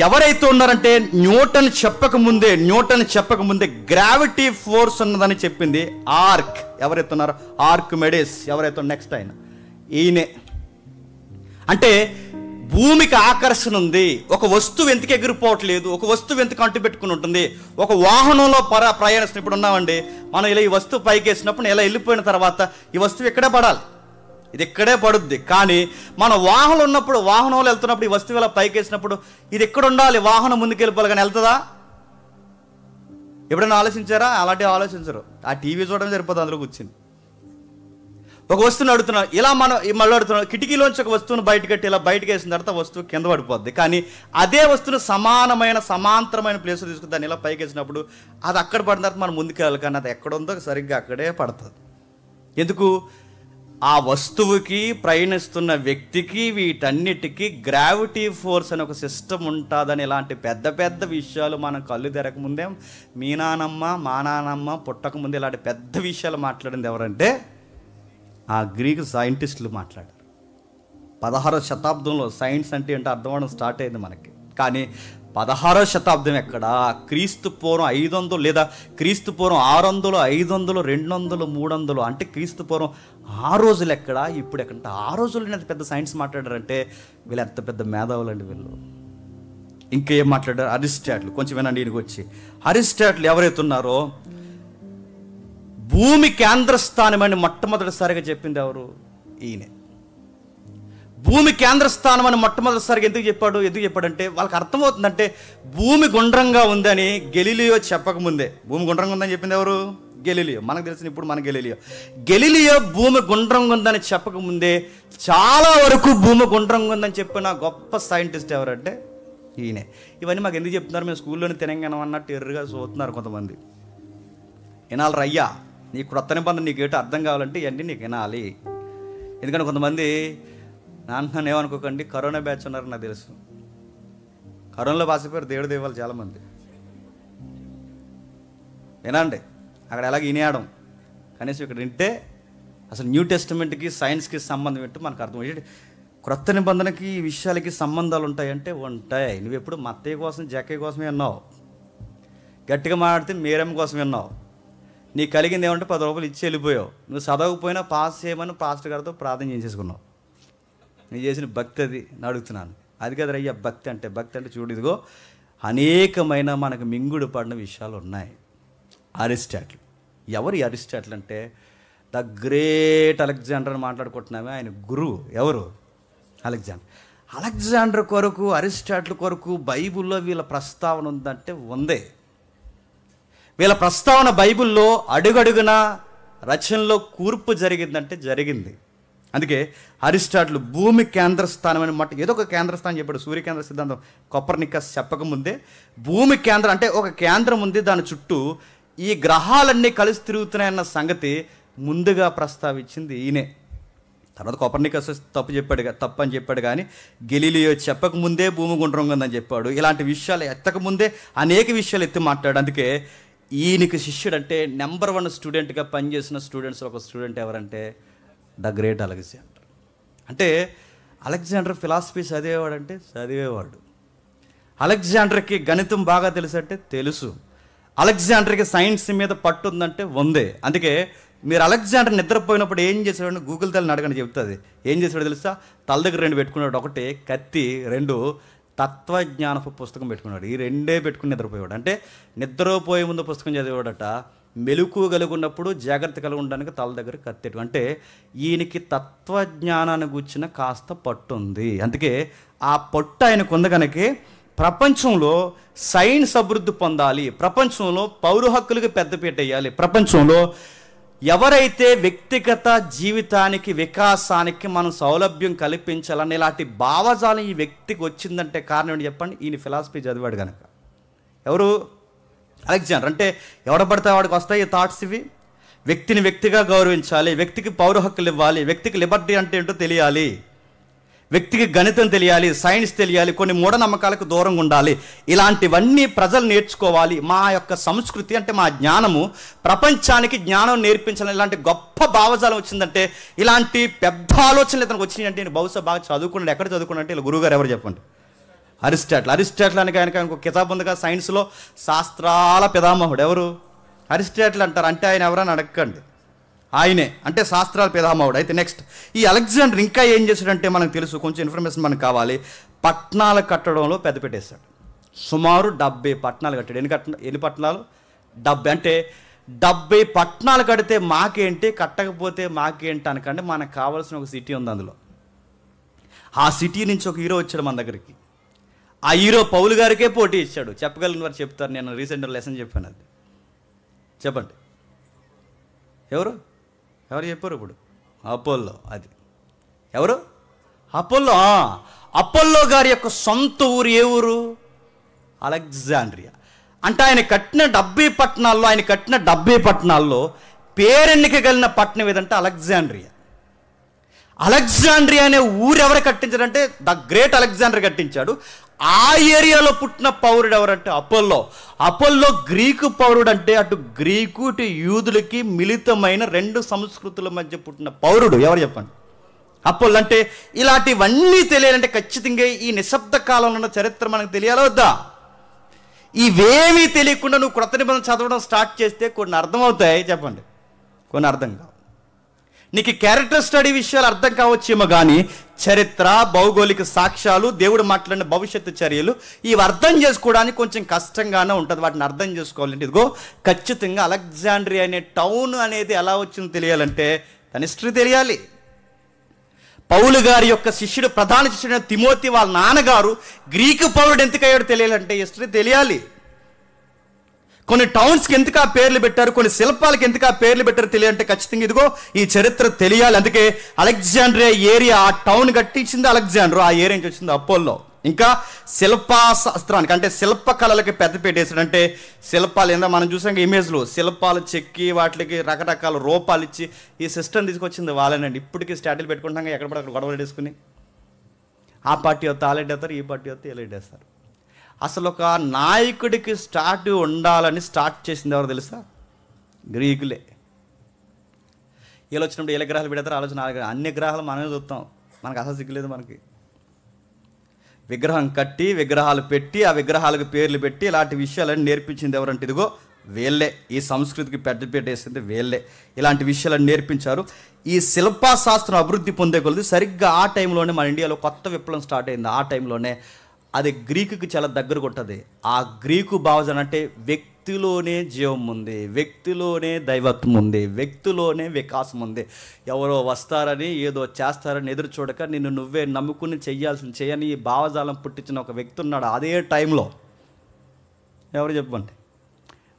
ఎవరైతే ఉన్నారంటే న్యూటన్ చెప్పకముందే గ్రావిటీ ఫోర్స్ ఉన్నదని చెప్పింది ఆర్క్. ఎవరైతే ఉన్నారో ఆర్కిమెడిస్, ఎవరైతే నెక్స్ట్ ఈయనే. అంటే భూమికి ఆకర్షణ ఉంది, ఒక వస్తువు ఎందుకు ఎగిరిపోవట్లేదు, ఒక వస్తువు ఎందుకు అంటుపెట్టుకుని ఉంటుంది. ఒక వాహనంలో ప్రయాణిస్తున్న ఇప్పుడు ఉన్నామండి మనం, ఇలా ఈ వస్తువు పైకి వేసినప్పుడు ఇలా వెళ్ళిపోయిన తర్వాత ఈ వస్తువు ఇక్కడే పడాలి, ఇది ఇక్కడే పడుద్ది. కానీ మన వాహనం ఉన్నప్పుడు, వాహనంలో వెళ్తున్నప్పుడు ఈ వస్తువు ఇలా పైకి వేసినప్పుడు ఇది ఎక్కడ ఉండాలి, వాహనం ముందుకు వెళ్ళిపోవాలి, కానీ వెళ్తుందా? ఎప్పుడైనా ఆలోచించారా? అలాంటివి ఆలోచించరు. ఆ టీవీ చూడడం సరిపోతుంది, అందులో కూర్చుని ఒక వస్తువుని అడుగుతున్నాం, ఇలా మనం మళ్ళీ అడుగుతున్నాం, కిటికీలోంచి ఒక వస్తువుని బయటకెట్టి ఇలా బయటకు వేసిన తర్వాత వస్తువు కింద పడిపోద్ది. కానీ అదే వస్తువుని సమాంతరమైన ప్లేస్ తీసుకుని దాన్ని ఇలా పైకి వేసినప్పుడు అది అక్కడ పడిన తర్వాత మనం ముందుకు వెళ్ళాలి, కానీ అది ఎక్కడ ఉందో సరిగ్గా అక్కడే పడుతుంది. ఎందుకు? ఆ వస్తువుకి, ప్రయాణిస్తున్న వ్యక్తికి, వీటన్నిటికీ గ్రావిటీ ఫోర్స్ అని ఒక సిస్టమ్ ఉంటుందని ఇలాంటి పెద్ద పెద్ద విషయాలు మనం కళ్ళు తెరకముందే మీ నానమ్మ మా నానమ్మ పుట్టకముందే ఇలాంటి పెద్ద విషయాలు మాట్లాడింది ఎవరంటే ఆ గ్రీకు సైంటిస్టులు మాట్లాడారు. 16వ శతాబ్దంలో సైన్స్ అంటే ఏంటో అర్థం అవడం స్టార్ట్ అయింది మనకి. కానీ 16వ శతాబ్దం ఎక్కడ? క్రీస్తు పూర్వం 500 లేదా క్రీస్తు పూర్వం 600, 500, 200, 300 అంటే క్రీస్తు పూర్వం ఆ రోజులు ఎక్కడ, ఇప్పుడు ఎక్కడ? ఆ రోజుల్లో ఎంత పెద్ద సైన్స్ మాట్లాడారంటే వీళ్ళు ఎంత పెద్ద మేధావులండి వీళ్ళు. ఇంకేం మాట్లాడారు? అరిస్టాటిల్. కొంచెం వినండి ఈయనకి వచ్చి. అరిస్టాటిల్ ఎవరైతే ఉన్నారో భూమి కేంద్ర స్థానమని మొట్టమొదటిసారిగా చెప్పింది ఎవరు? ఈయనే. భూమి కేంద్ర స్థానం అని మొట్టమొదటిసారిగా ఎందుకు చెప్పాడంటే వాళ్ళకి అర్థమవుతుందంటే భూమి గుండ్రంగా ఉందని గెలీలియో చెప్పకముందే. భూమి గుండ్రంగా ఉందని చెప్పింది ఎవరు? గెలీలియో. మనకు తెలిసిన ఇప్పుడు మన గెలీలియో భూమి గుండ్రంగా ఉందని చెప్పకముందే చాలా వరకు భూమి గుండ్రంగా ఉందని చెప్పిన గొప్ప సైంటిస్ట్ ఎవరంటే ఈయనే. ఇవన్నీ మాకు ఎందుకు చెప్తున్నారు? మేము స్కూల్లోనే తెలంగాణ అన్నట్టు ఎర్రగా చూస్తున్నారు కొంతమంది. వినాలి రయ్యా, నీ క్రొత్త నిబంధన నీకేటో అర్థం కావాలంటే ఇవన్నీ నీకు వినాలి. ఎందుకంటే కొంతమంది నాన్న ఏమనుకోకండి, కరోనా బ్యాచ్ ఉన్నారు నాకు తెలుసు. కరోనాలో బాసిపోయారు దేవుడు దేవాలు చాలామంది. వినండి, అక్కడ ఎలాగ వినేయడం కనీసం ఇక్కడ వింటే అసలు న్యూ టెస్టిమెంట్కి సైన్స్కి సంబంధం ఏంటో మనకు అర్థం. క్రొత్త నిబంధనకి ఈ విషయాలకి సంబంధాలు ఉంటాయంటే ఉంటాయి. నువ్వు ఎప్పుడు మత్తయ్య కోసం జక్కయ్య కోసమే విన్నావు, గట్టిగా మాట్లాడితే మీరమ్మ కోసం విన్నావు. నీకు కలిగింది ఏమంటే 10 రూపాయలు ఇచ్చి వెళ్ళిపోయావు. నువ్వు చదవకపోయినా పాస్ చేయమని పాస్టర్ గారితో ప్రార్థన చేసేసుకున్నావు. నేను చేసిన భక్తి అది నేను అడుగుతున్నాను. అది కదా అయ్యా భక్తి అంటే. భక్తి అంటే చూడు, ఇదిగో అనేకమైన మనకు మింగుడు పడిన విషయాలు ఉన్నాయి. అరిస్టాటిల్ ఎవరు? ఈ అరిస్టాటిల్ అంటే ద గ్రేట్ అలెగ్జాండర్ అని మాట్లాడుకుంటున్నామే, ఆయన గురువు. ఎవరు? అలెగ్జాండర్ కొరకు, అరిస్టాటిల్ కొరకు బైబిల్లో వీళ్ళ ప్రస్తావన ఉందంటే ఉందే. వీళ్ళ ప్రస్తావన బైబిల్లో అడుగడుగున రచనలో కూర్పు జరిగిందంటే జరిగింది. అందుకే అరిస్టాటిల్ భూమి కేంద్ర స్థానం అని ఏదో ఒక కేంద్ర స్థానం చెప్పాడు. సూర్యకేంద్ర సిద్ధాంతం కొపర్నికస్ చెప్పకముందే భూమి కేంద్రం అంటే ఒక కేంద్రం ఉంది, దాని చుట్టూ ఈ గ్రహాలన్నీ కలిసి తిరుగుతున్నాయన్న సంగతి ముందుగా ప్రస్తావించింది ఈయనే. తర్వాత కొపర్నికస్ తప్పు అని చెప్పాడు. కానీ గెలీలియో చెప్పకముందే భూమి గుండ్రంగా ఉందని చెప్పాడు. ఇలాంటి విషయాలు ఎత్తకముందే అనేక విషయాలు ఎత్తి మాట్లాడు. అందుకే ఈయనకి శిష్యుడు అంటే నెంబర్ 1 స్టూడెంట్గా పనిచేసిన స్టూడెంట్స్ ఒక స్టూడెంట్ ఎవరంటే ద గ్రేట్ అలెగ్జాండర్. అంటే అలెగ్జాండర్ ఫిలాసఫీ చదివేవాడు. అలెగ్జాండర్కి గణితం బాగా తెలుసు అంటే తెలుసు. అలెగ్జాండర్కి సైన్స్ మీద పట్టు ఉందంటే ఉందే. అందుకే మీరు అలెగ్జాండర్ నిద్రపోయినప్పుడు ఏం చేసేవాడిని గూగుల్ తల్లిని అడగని చెప్తుంది. ఏం చేసేవాడు తెలుసా? తల దగ్గర 2 పెట్టుకున్నాడు. ఒకటి కత్తి, 2 తత్వజ్ఞానపు పుస్తకం పెట్టుకున్నాడు. ఈ 2 పెట్టుకుని నిద్రపోయేవాడు. అంటే నిద్రపోయే ముందు పుస్తకం చదివేవాడట. మెలుకు కలుగున్నప్పుడు జాగ్రత్త కలిగి ఉండడానికి తల దగ్గర కత్తెట్టు. అంటే ఈయనకి తత్వజ్ఞానాన్ని గుర్చిన కాస్త పట్టు ఉంది. అందుకే ఆ పట్టు ఆయనకు ఉంది కనుక ప్రపంచంలో సైన్స్ అభివృద్ధి పొందాలి, ప్రపంచంలో పౌర హక్కులకు పెద్దపీట వేయాలి, ప్రపంచంలో ఎవరైతే వ్యక్తిగత జీవితానికి వికాసానికి మనం సౌలభ్యం కల్పించాలని ఇలాంటి భావజాలం ఈ వ్యక్తికి వచ్చిందంటే కారణం ఏంటి చెప్పండి? ఈయన ఫిలాసఫీ చదివాడు కనుక. ఎవరు? అలెగ్జాండర్. అంటే ఎవడ పడితే వాడికి వస్తాయి ఈ థాట్స్ ఇవి. వ్యక్తిని వ్యక్తిగా గౌరవించాలి, వ్యక్తికి పౌర హక్కులు ఇవ్వాలి, వ్యక్తికి లిబర్టీ అంటే ఏంటో తెలియాలి, వ్యక్తికి గణితం తెలియాలి, సైన్స్ తెలియాలి, కొన్ని మూఢనమ్మకాలకు దూరంగా ఉండాలి. ఇలాంటివన్నీ ప్రజలు నేర్చుకోవాలి. మా యొక్క సంస్కృతి అంటే మా జ్ఞానము ప్రపంచానికి జ్ఞానం నేర్పించాలని ఇలాంటి గొప్ప భావజాలం వచ్చిందంటే, ఇలాంటి పెద్ద ఆలోచనలు ఇతనికి వచ్చినాయంటే నేను బహుశా బాగా చదువుకున్నాడు. ఎక్కడ చదువుకున్నాడంటే ఇలా గురువుగారు ఎవరు చెప్పండి? అరిస్టాటిల్ అని కనుక ఇంకో కితాబ్ ఉందిగా సైన్స్లో, శాస్త్రాల పితామహుడు. ఎవరు? అరిస్టాటిల్ అంటారు. అంటే ఆయన ఎవరని అడగండి, ఆయనే. అంటే శాస్త్రాల పితామహుడు. అయితే నెక్స్ట్ ఈ అలెగ్జాండర్ ఇంకా ఏం చేశాడంటే మనకు తెలుసు, కొంచెం ఇన్ఫర్మేషన్ మనకు కావాలి. పట్టణాలు కట్టడంలో పెద్ద పెట్టేశాడు. సుమారు 70 పట్టణాలు కట్టాడు. ఎన్ని పట్టణాలు? 70. అంటే 70 పట్టణాలు కడితే మాకేంటి, కట్టకపోతే మాకేంటి అనకండి. మనకు కావాల్సిన ఒక సిటీ ఉంది. అందులో ఆ సిటీ నుంచి ఒక హీరో వచ్చాడు మన దగ్గరికి. ఆ హీరో పౌలు గారికే పోటీ ఇచ్చాడు. చెప్పగలిగిన వారు చెప్తారు. నేను రీసెంట్గా లెసన్ చెప్పాను. అది చెప్పండి. ఎవరు చెప్పారు ఇప్పుడు? అపోల్లో. అది ఎవరు? అపోల్లో. అపోల్లో గారి యొక్క సొంత ఊరు ఏ ఊరు? అలెగ్జాండ్రియా. అంటే ఆయన కట్టిన 70 పట్టణాల్లో పేరెన్నిక కలిగిన పట్టణం ఏదంటే అలెగ్జాండ్రియా. అలెగ్జాండ్రియా అనే ఊరు ఎవరు కట్టించారంటే ద గ్రేట్ అలెగ్జాండర్ కట్టించాడు. ఆ ఏరియాలో పుట్టిన పౌరుడు ఎవరంటే అపోల్లో గ్రీకు పౌరుడు, అంటే అటు గ్రీకు ఇటు యూదులకి మిళితమైన రెండు సంస్కృతుల మధ్య పుట్టిన పౌరుడు ఎవరు చెప్పండి? అపోల్లో. అంటే ఇలాంటివన్నీ తెలియాలంటే ఖచ్చితంగా ఈ నిశ్శబ్ద కాలంలో ఉన్న చరిత్ర మనకు తెలియాలా వద్దా? ఇవేమీ తెలియకుండా నువ్వు క్రొత్త నిబంధన చదవడం స్టార్ట్ చేస్తే కొన్ని అర్థమవుతాయి, చెప్పండి, కొన్ని అర్థం కావు. నీకు క్యారెక్టర్ స్టడీ విషయాలు అర్థం కావచ్చేమో కానీ చరిత్ర, భౌగోళిక సాక్ష్యాలు, దేవుడు మాట్లాడిన భవిష్యత్తు చర్యలు ఇవి అర్థం చేసుకోవడానికి కొంచెం కష్టంగానే ఉంటుంది. వాటిని అర్థం చేసుకోవాలంటే ఇదిగో ఖచ్చితంగా అలెగ్జాండ్రియా అనే టౌన్ అనేది ఎలా వచ్చిందో తెలియాలంటే తన హిస్టరీ తెలియాలి. పౌలు గారి యొక్క శిష్యుడు, ప్రధాన శిష్యుడు తిమోతి వాళ్ళ నాన్నగారు గ్రీకు పౌరుడు ఎందుకయ్యాడో తెలియాలంటే హిస్టరీ తెలియాలి. కొన్ని టౌన్స్కి ఎందుకు ఆ పేర్లు పెట్టారు, కొన్ని శిల్పాలకు ఎందుకు ఆ పేర్లు పెట్టారు తెలియాలంటే ఖచ్చితంగా ఇదిగో ఈ చరిత్ర తెలియాలి. అందుకే అలెగ్జాండ్రియా ఏరియా, ఆ టౌన్ కట్టించింది అలెగ్జాండర్, ఆ ఏరియా నుంచి వచ్చింది అపోల్లో. ఇంకా శిల్పాశాస్త్రానికి అంటే శిల్పకళలకి పెద్దపీట వేసాడంటే శిల్పాలు ఏందో మనం చూసాం ఇమేజ్లు, శిల్పాలు చెక్కి వాటికి రకరకాల రూపాలు ఇచ్చి ఈ సిస్టమ్ తీసుకొచ్చింది వాళ్ళనండి. ఇప్పటికీ స్టాటిల్ పెట్టుకుంటాం ఎక్కడ పడి అక్కడ గొడవలు వేసుకుని ఆ పార్టీ వస్తే ఆలెట్ వేస్తారు, ఈ పార్టీ వస్తే ఎలెట్ వేస్తారు. అసలు ఒక నాయకుడికి స్టార్ట్ ఉండాలని స్టార్ట్ చేసింది ఎవరు తెలుసా? గ్రీకులే. వీళ్ళు వచ్చినప్పుడు ఏ గ్రహాలు పెడతారు ఆలోచన, అన్ని గ్రహాలు మనమే చూస్తాం, మనకు అసలు సిగ్గులేదు. మనకి విగ్రహం కట్టి విగ్రహాలు పెట్టి ఆ విగ్రహాలకు పేర్లు పెట్టి ఇలాంటి విషయాలన్నీ నేర్పించింది ఎవరంటే ఇదిగో వీళ్ళే. ఈ సంస్కృతికి పెద్దపీట వేసింది వీళ్ళే. ఇలాంటి విషయాలను నేర్పించారు. ఈ శిల్పశాస్త్రం అభివృద్ధి పొందే కొలది సరిగ్గా ఆ టైంలోనే మన ఇండియాలో కొత్త విప్లవం స్టార్ట్ అయింది. ఆ టైంలోనే అది గ్రీకుకి చాలా దగ్గరకు ఉంటుంది. ఆ గ్రీకు భావజన అంటే వ్యక్తిలోనే జీవం ఉంది, వ్యక్తిలోనే దైవత్వం ఉంది, వ్యక్తిలోనే వికాసం ఉంది. ఎవరో వస్తారని ఏదో చేస్తారని ఎదురు చూడక నిన్ను నువ్వే నమ్ముకుని చెయ్యాల్సింది చేయని ఈ భావజాలం పుట్టించిన ఒక వ్యక్తి ఉన్నాడు అదే టైంలో. ఎవరు చెప్పండి?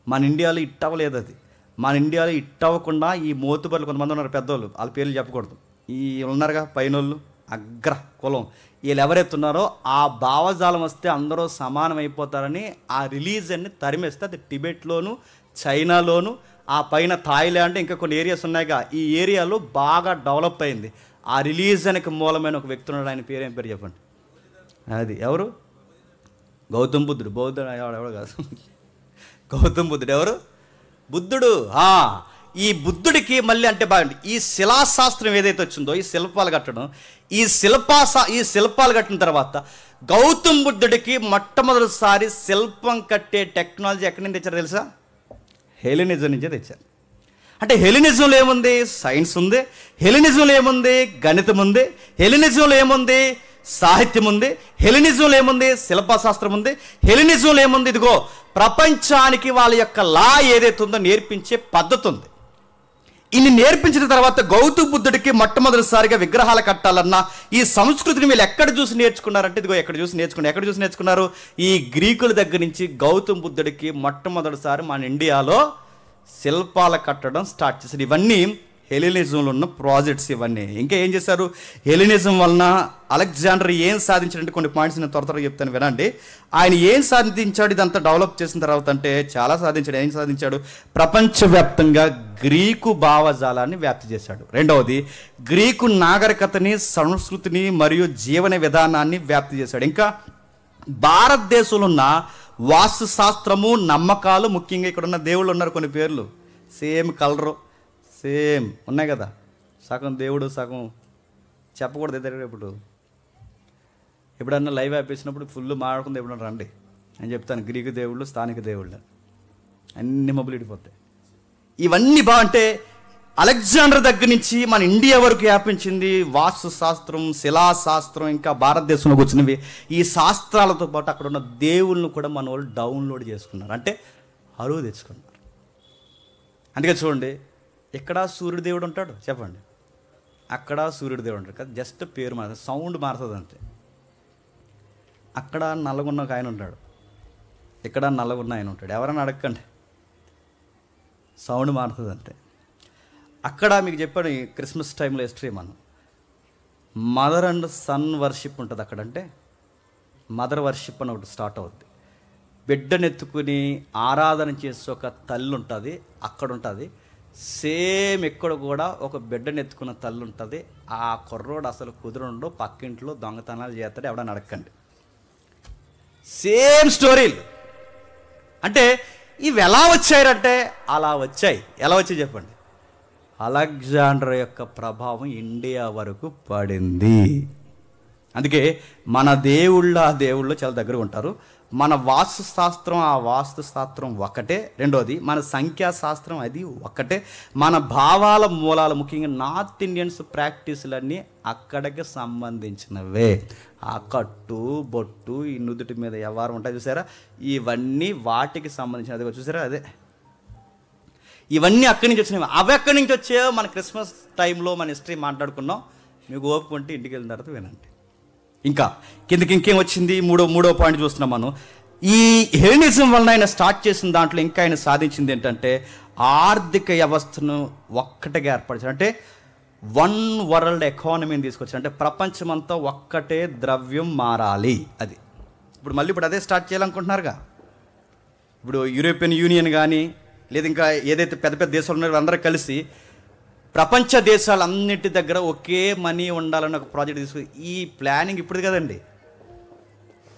మన ఇండియాలో ఇట్టవలేదు అది. మన ఇండియాలో ఇట్టవ్వకుండా ఈ మోతుబర్లు కొంతమంది ఉన్నారు పెద్దోళ్ళు, వాళ్ళ పేర్లు చెప్పకూడదు, ఈ ఉన్నారుగా పైనోళ్ళు అగ్ర కులం, వీళ్ళు ఎవరైతున్నారో ఆ భావజాలం వస్తే అందరూ సమానం అయిపోతారని ఆ రిలీజన్ని తరిమేస్తే అది టిబెట్లోను చైనాలోను ఆ పైన థాయిలాండ్ ఇంకా కొన్ని ఏరియాస్ ఉన్నాయిగా, ఈ ఏరియాలో బాగా డెవలప్ అయింది. ఆ రిలీజన్కి మూలమైన ఒక వ్యక్తి ఉన్నాడు. ఆయన పేరు ఏం పేరు చెప్పండి? అది ఎవరు? గౌతమ్ బుద్ధుడు. బౌద్ధుడు ఎవడు కాదు, గౌతమ్ బుద్ధుడు. ఎవరు? బుద్ధుడు. ఈ బుద్ధుడికి మళ్ళీ అంటే బాగుంది ఈ శిలాశాస్త్రం ఏదైతే వచ్చిందో ఈ శిల్పాలు కట్టడం, ఈ శిల్పాలు కట్టిన తర్వాత గౌతమ్ బుద్ధుడికి మొట్టమొదటిసారి శిల్పం కట్టే టెక్నాలజీ ఎక్కడి నుంచి తెచ్చారు తెలుసా? హెలినిజం నుంచే తెచ్చారు. అంటే హెలినిజంలో ఏముంది? సైన్స్ ఉంది. హెలినిజంలో ఏముంది? గణితం ఉంది. హెలినిజంలో ఏముంది? సాహిత్యం ఉంది. హెలినిజంలో ఏముంది? శిల్పశాస్త్రం ఉంది. హెలినిజంలో ఏముంది? ఇదిగో ప్రపంచానికి వాళ్ళ యొక్క లా ఏదైతే ఉందో నేర్పించే పద్ధతి ఉంది. ఇన్ని నేర్పించిన తర్వాత గౌతమ బుద్ధుడికి మొట్టమొదటిసారిగా విగ్రహాలు కట్టాలన్న ఈ సంస్కృతిని వీళ్ళు ఎక్కడ చూసి నేర్చుకున్నారంటే ఇదిగో ఎక్కడ చూసి నేర్చుకున్నారు? ఈ గ్రీకుల దగ్గర నుంచి గౌతమ బుద్ధుడికి మొట్టమొదటిసారి మన ఇండియాలో శిల్పాలు కట్టడం స్టార్ట్ చేశారు. ఇవన్నీ హెలినిజంలో ఉన్న ప్రాజెక్ట్స్. ఇవన్నీ ఇంకా ఏం చేశారు? హెలినిజం వలన అలెగ్జాండర్ ఏం సాధించాడంటే కొన్ని పాయింట్స్ నేను త్వరగా చెప్తాను వినండి. ఆయన ఏం సాధించాడు ఇదంతా డెవలప్ చేసిన తర్వాత అంటే చాలా సాధించాడు. ఏం సాధించాడు? ప్రపంచవ్యాప్తంగా గ్రీకు భావజాలాన్ని వ్యాప్తి చేశాడు. రెండవది గ్రీకు నాగరికతని, సంస్కృతిని మరియు జీవన విధానాన్ని వ్యాప్తి చేశాడు. ఇంకా భారతదేశంలో ఉన్న వాస్తు శాస్త్రము, నమ్మకాలు, ముఖ్యంగా ఇక్కడ ఉన్న దేవుళ్ళు ఉన్నారు కొన్ని పేర్లు సేమ్ కలరు సేమ్ ఉన్నాయి కదా, సగం దేవుడు సగం చెప్పకూడదు. దగ్గర ఎప్పుడన్నా లైవ్ ఆపేసినప్పుడు ఫుల్ మాట్లాడుకుంది ఎప్పుడన్నా రండి అని చెప్తాను. గ్రీకు దేవుళ్ళు, స్థానిక దేవుళ్ళు అన్ని మబ్బులు ఇడిపోతాయి. ఇవన్నీ బాగుంటే అలెగ్జాండర్ దగ్గర నుంచి మన ఇండియా వరకు వ్యాపించింది వాస్తు శాస్త్రం, శిలాశాస్త్రం, ఇంకా భారతదేశంలోకి వచ్చినవి. ఈ శాస్త్రాలతో పాటు అక్కడ ఉన్న దేవుళ్ళను కూడా మన వాళ్ళు డౌన్లోడ్ చేసుకున్నారు, అంటే అరువు తెచ్చుకున్నారు. అందుకే చూడండి, ఇక్కడ సూర్యుడు దేవుడు ఉంటాడు చెప్పండి, అక్కడ సూర్యుడు దేవుడు ఉంటాడు కదా, జస్ట్ పేరు మారుతుంది, సౌండ్ మారుతుంది అంతే. అక్కడ నల్లగున్న ఒక ఆయన ఉంటాడు, ఇక్కడ నల్లగున్న ఆయన ఉంటాడు. ఎవరైనా అడగండి, సౌండ్ మారుతుంది అంతే. అక్కడ మీకు చెప్పాడు ఈ క్రిస్మస్ టైంలో హిస్టరీ మనం మదర్ అండ్ సన్ వర్షిప్ ఉంటుంది అక్కడ. అంటే మదర్ వర్షిప్ అని ఒకటి స్టార్ట్ అవుద్ది. బిడ్డనెత్తుకుని ఆరాధన చేసే ఒక తల్లి ఉంటుంది అక్కడ ఉంటుంది. సేమ్ ఇక్కడ కూడా ఒక బిడ్డను ఎత్తుకున్న తల్లి ఉంటుంది. ఆ కుర్రోడు అసలు కుదురుండో, పక్కింట్లో దొంగతనాలు చేస్తాడు, ఎవడని అడగండి. సేమ్ స్టోరీలు. అంటే ఇవి ఎలా వచ్చాయంటే అలా వచ్చాయి. ఎలా వచ్చాయి చెప్పండి? అలెగ్జాండర్ యొక్క ప్రభావం ఇండియా వరకు పడింది. అందుకే మన ఆ దేవుళ్ళు చాలా దగ్గర ఉంటారు. మన వాస్తుశాస్త్రం ఆ వాస్తుశాస్త్రం ఒకటే. రెండోది మన సంఖ్యాశాస్త్రం అది ఒకటే. మన భావాల మూలాలు ముఖ్యంగా నార్త్ ఇండియన్స్ ప్రాక్టీసులన్నీ అక్కడికి సంబంధించినవే. ఆ కట్టు బొట్టు ఈ నుదుటి మీద ఎవరు ఉంటాయి చూసారా, ఇవన్నీ వాటికి సంబంధించినది. చూసారా, అదే ఇవన్నీ అక్కడి నుంచి వచ్చినవి. అవి ఎక్కడి నుంచి వచ్చాయో మన క్రిస్మస్ టైంలో మన హిస్టరీ మాట్లాడుకున్నాం. మీకు ఓపుకుంటే ఇంటికి వెళ్ళిన తర్వాత వినండి. ఇంకా కిందకి ఇంకేం వచ్చింది? మూడో పాయింట్ చూస్తున్నాం మనం. ఈ హెలెనిజం వలన ఆయన స్టార్ట్ చేసిన దాంట్లో ఇంకా ఆయన సాధించింది ఏంటంటే ఆర్థిక వ్యవస్థను ఒక్కటిగా ఏర్పరిచారు. అంటే వన్ వరల్డ్ ఎకానమీని తీసుకొచ్చారు. అంటే ప్రపంచమంతా ఒక్కటే ద్రవ్యం మారాలి. అది ఇప్పుడు అదే స్టార్ట్ చేయాలనుకుంటున్నారుగా. ఇప్పుడు యూరోపియన్ యూనియన్ కానీ లేదా ఇంకా ఏదైతే పెద్ద పెద్ద దేశాలు ఉన్నారో అందరూ కలిసి ప్రపంచ దేశాలన్నిటి దగ్గర ఒకే మనీ ఉండాలని ఒక ప్రాజెక్ట్ తీసుకుని ఈ ప్లానింగ్ ఇప్పుడు కదండి.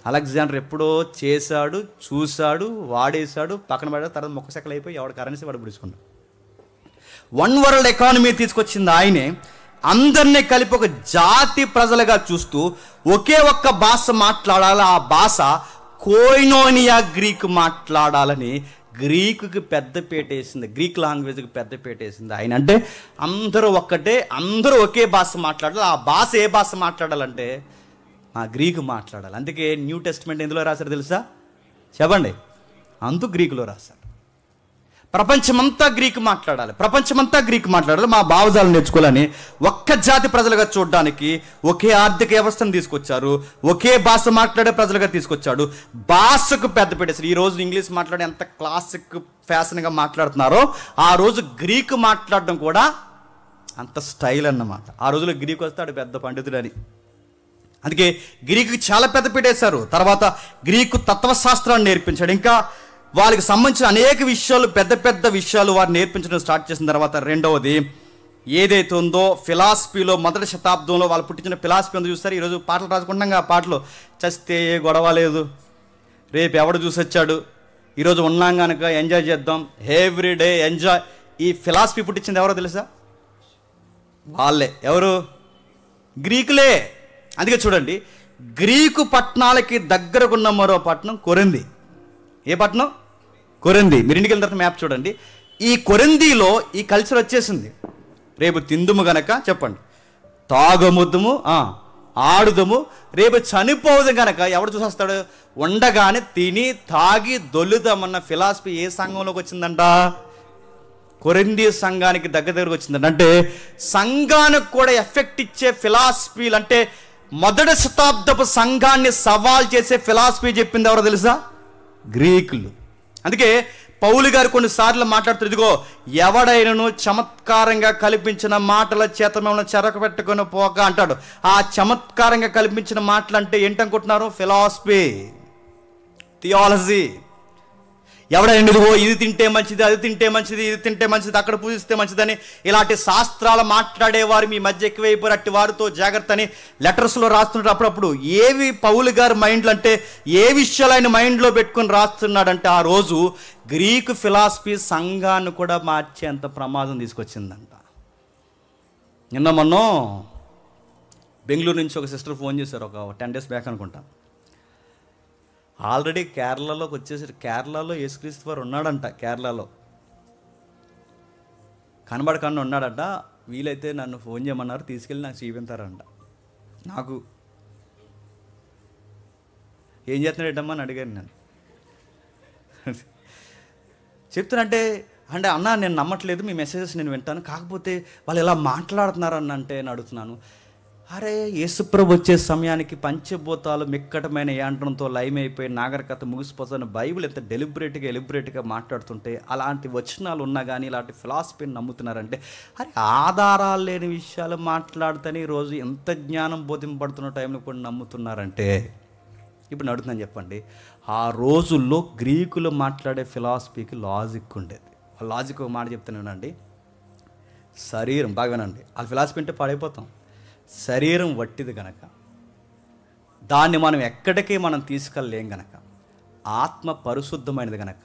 అలెగ్జాండర్ ఎప్పుడో చేశాడు, చూశాడు, వాడేశాడు, పక్కన పడ్డాడు, తర్వాత మొక్కసెక్కలు అయిపోయి ఎవడ కరెన్సీ వాడు పిలుచుకున్నాడు. వన్ వరల్డ్ ఎకానమీ తీసుకొచ్చింది ఆయనే. అందరినీ కలిపి ఒక జాతి ప్రజలుగా చూస్తూ ఒకే ఒక్క భాష మాట్లాడాలి. ఆ భాష కోయినోనియా గ్రీక్ మాట్లాడాలని గ్రీకుకి పెద్దపీట వేసింది. గ్రీక్ లాంగ్వేజ్కి పెద్దపీట వేసింది ఆయన. అంటే అందరూ ఒక్కటే, అందరూ ఒకే భాష మాట్లాడాలి. ఆ భాష ఏ భాష మాట్లాడాలంటే ఆ గ్రీకు మాట్లాడాలి. అందుకే న్యూ టెస్ట్మెంట్ ఎందులో రాశారు తెలుసా? చెప్పండి. అందుకు గ్రీకులో రాశారు. ప్రపంచమంతా గ్రీకు మాట్లాడాలి, ప్రపంచమంతా గ్రీకు మాట్లాడాలి. మా భావజాలను నేర్చుకోవాలని ఒక్క జాతి ప్రజలుగా చూడడానికి ఒకే ఆర్థిక వ్యవస్థను తీసుకొచ్చారు. ఒకే భాష మాట్లాడే ప్రజలుగా తీసుకొచ్చాడు. భాషకు పెద్ద పెట్టేసారు. ఈ రోజు ఇంగ్లీష్ మాట్లాడే ఎంత క్లాసిక్ ఫ్యాషన్గా మాట్లాడుతున్నారో ఆ రోజు గ్రీకు మాట్లాడడం కూడా అంత స్టైల్ అన్నమాట. ఆ రోజులో గ్రీకు వస్తాడు పెద్ద పండితుడని. అందుకే గ్రీకుకి చాలా పెద్ద పెట్టేశారు. తర్వాత గ్రీకు తత్వశాస్త్రాన్ని నేర్పించాడు. ఇంకా వాళ్ళకి సంబంధించిన అనేక విషయాలు, పెద్ద పెద్ద విషయాలు వారు నేర్పించడం స్టార్ట్ చేసిన తర్వాత రెండవది ఏదైతే ఉందో ఫిలాసఫీలో మొదటి శతాబ్దంలో వాళ్ళు పుట్టించిన ఫిలాసఫీ ఉందో చూస్తారు. ఈరోజు పాటలు రాసుకుంటాం, ఆ పాటలు చస్తే ఏ గొడవ లేదు, రేపు ఎవడు చూసి వచ్చాడు, ఈరోజు ఉన్నాం కనుక ఎంజాయ్ చేద్దాం, ఎవ్రీ డే ఎంజాయ్. ఈ ఫిలాసఫీ పుట్టించింది ఎవరో తెలుసా? వాళ్ళే. ఎవరు? గ్రీకులే. అందుకే చూడండి, గ్రీకు పట్టణాలకి దగ్గరకున్న మరో పట్టణం కొరింథీ. ఏ పట్టణం? కొరింథీ. మీరు ఇంటికి వెళ్ళిన తర్వాత మ్యాప్ చూడండి. ఈ కొరింథీలో ఈ కల్చర్ వచ్చేసింది. రేపు తిందుము గనక చెప్పండి, తాగముద్దుము, ఆడుదము, రేపు చనిపోదు గనక ఎవడు చూసేస్తాడు? ఉండగానే తిని తాగి దొల్లుదామన్న ఫిలాసఫీ ఏ సంఘంలోకి వచ్చిందంట? కొరింథీ సంఘానికి దగ్గరకు వచ్చిందంట. అంటే సంఘానికి కూడా ఎఫెక్ట్ ఇచ్చే ఫిలాసఫీలు, అంటే మొదటి శతాబ్దపు సంఘాన్ని సవాల్ చేసే ఫిలాసఫీ చెప్పింది ఎవరో తెలుసా? గ్రీకులు. అందుకే పౌలు గారు కొన్నిసార్లు మాట్లాడుతారు, ఇదిగో ఎవడైనను చమత్కారంగా కల్పించిన మాటల చేత మిమ్మల్ని చెరకు పెట్టుకొని పోక అంటాడు. ఆ చమత్కారంగా కల్పించిన మాటలు అంటే ఏంటనుకుంటున్నారు? Philosophy, theology. ఎవడైనా ఇదిగో ఇది తింటే మంచిది, అది తింటే మంచిది, ఇది తింటే మంచిది, అక్కడ పూజిస్తే మంచిదని ఇలాంటి శాస్త్రాలు మాట్లాడేవారు మీ మధ్య ఎక్కువైపోయారు, అట్టి వారితో జాగ్రత్త అని లెటర్స్లో రాస్తుంటారు. అప్పుడప్పుడు ఏవి పౌలు గారు మైండ్లో, అంటే ఏ విషయాలు ఆయన మైండ్లో పెట్టుకుని రాస్తున్నాడంటే ఆ రోజు గ్రీకు ఫిలాసఫీ సంఘాన్ని కూడా మార్చేంత ప్రమాదం తీసుకొచ్చిందంట. నిన్న మొన్న బెంగళూరు నుంచి ఒక సిస్టర్ ఫోన్ చేశారు, ఒక 10 days బ్యాక్ అనుకుంటా. ఆల్రెడీ కేరళలోకి వచ్చేసారు. కేరళలో యేసుక్రీస్తు వారు ఉన్నాడంట. కేరళలో కనబడకుండా ఉన్నాడంట. వీలైతే నన్ను ఫోన్ చేయమన్నారు, తీసుకెళ్ళి నాకు చూపించారంట. నాకు ఏం చేస్తున్నాడమ్మా అని అడిగాను నేను. చెప్తానంటే అంటే అన్న నేను నమ్మట్లేదు, మీ మెసేజెస్ నేను వింటాను, కాకపోతే వాళ్ళు ఎలా మాట్లాడుతున్నారని అంటే నేను అడుగుతున్నాను. అరే యేసుప్రభు వచ్చే సమయానికి పంచభూతాలు మిక్కటమైన యాంత్రంతో లయమైపోయి నాగరికత ముగిసిపోతున్న బైబిల్ ఎంత డెలిబరేట్గా మాట్లాడుతుంటే అలాంటి వచనాలు ఉన్నా కానీ ఇలాంటి ఫిలాసఫీని నమ్ముతున్నారంటే, అరే ఆధారాలు లేని విషయాలు మాట్లాడుతూనే ఈరోజు ఎంత జ్ఞానం బోధింపబడుతున్న టైంలో కూడా నమ్ముతున్నారంటే ఇప్పుడు అడుగుతున్నాను చెప్పండి. ఆ రోజుల్లో గ్రీకులు మాట్లాడే ఫిలాసఫీకి లాజిక్ ఉండేది. ఆ లాజిక్ ఒక మాట చెప్తానేనండి. శరీరం బాగా వినండి, వాళ్ళ ఫిలాసఫీ అంటే పాడైపోతాం. శరీరం వట్టిది గనక దాన్ని మనం ఎక్కడికి మనం తీసుకెళ్ళలేం గనక, ఆత్మ పరిశుద్ధమైనది గనక,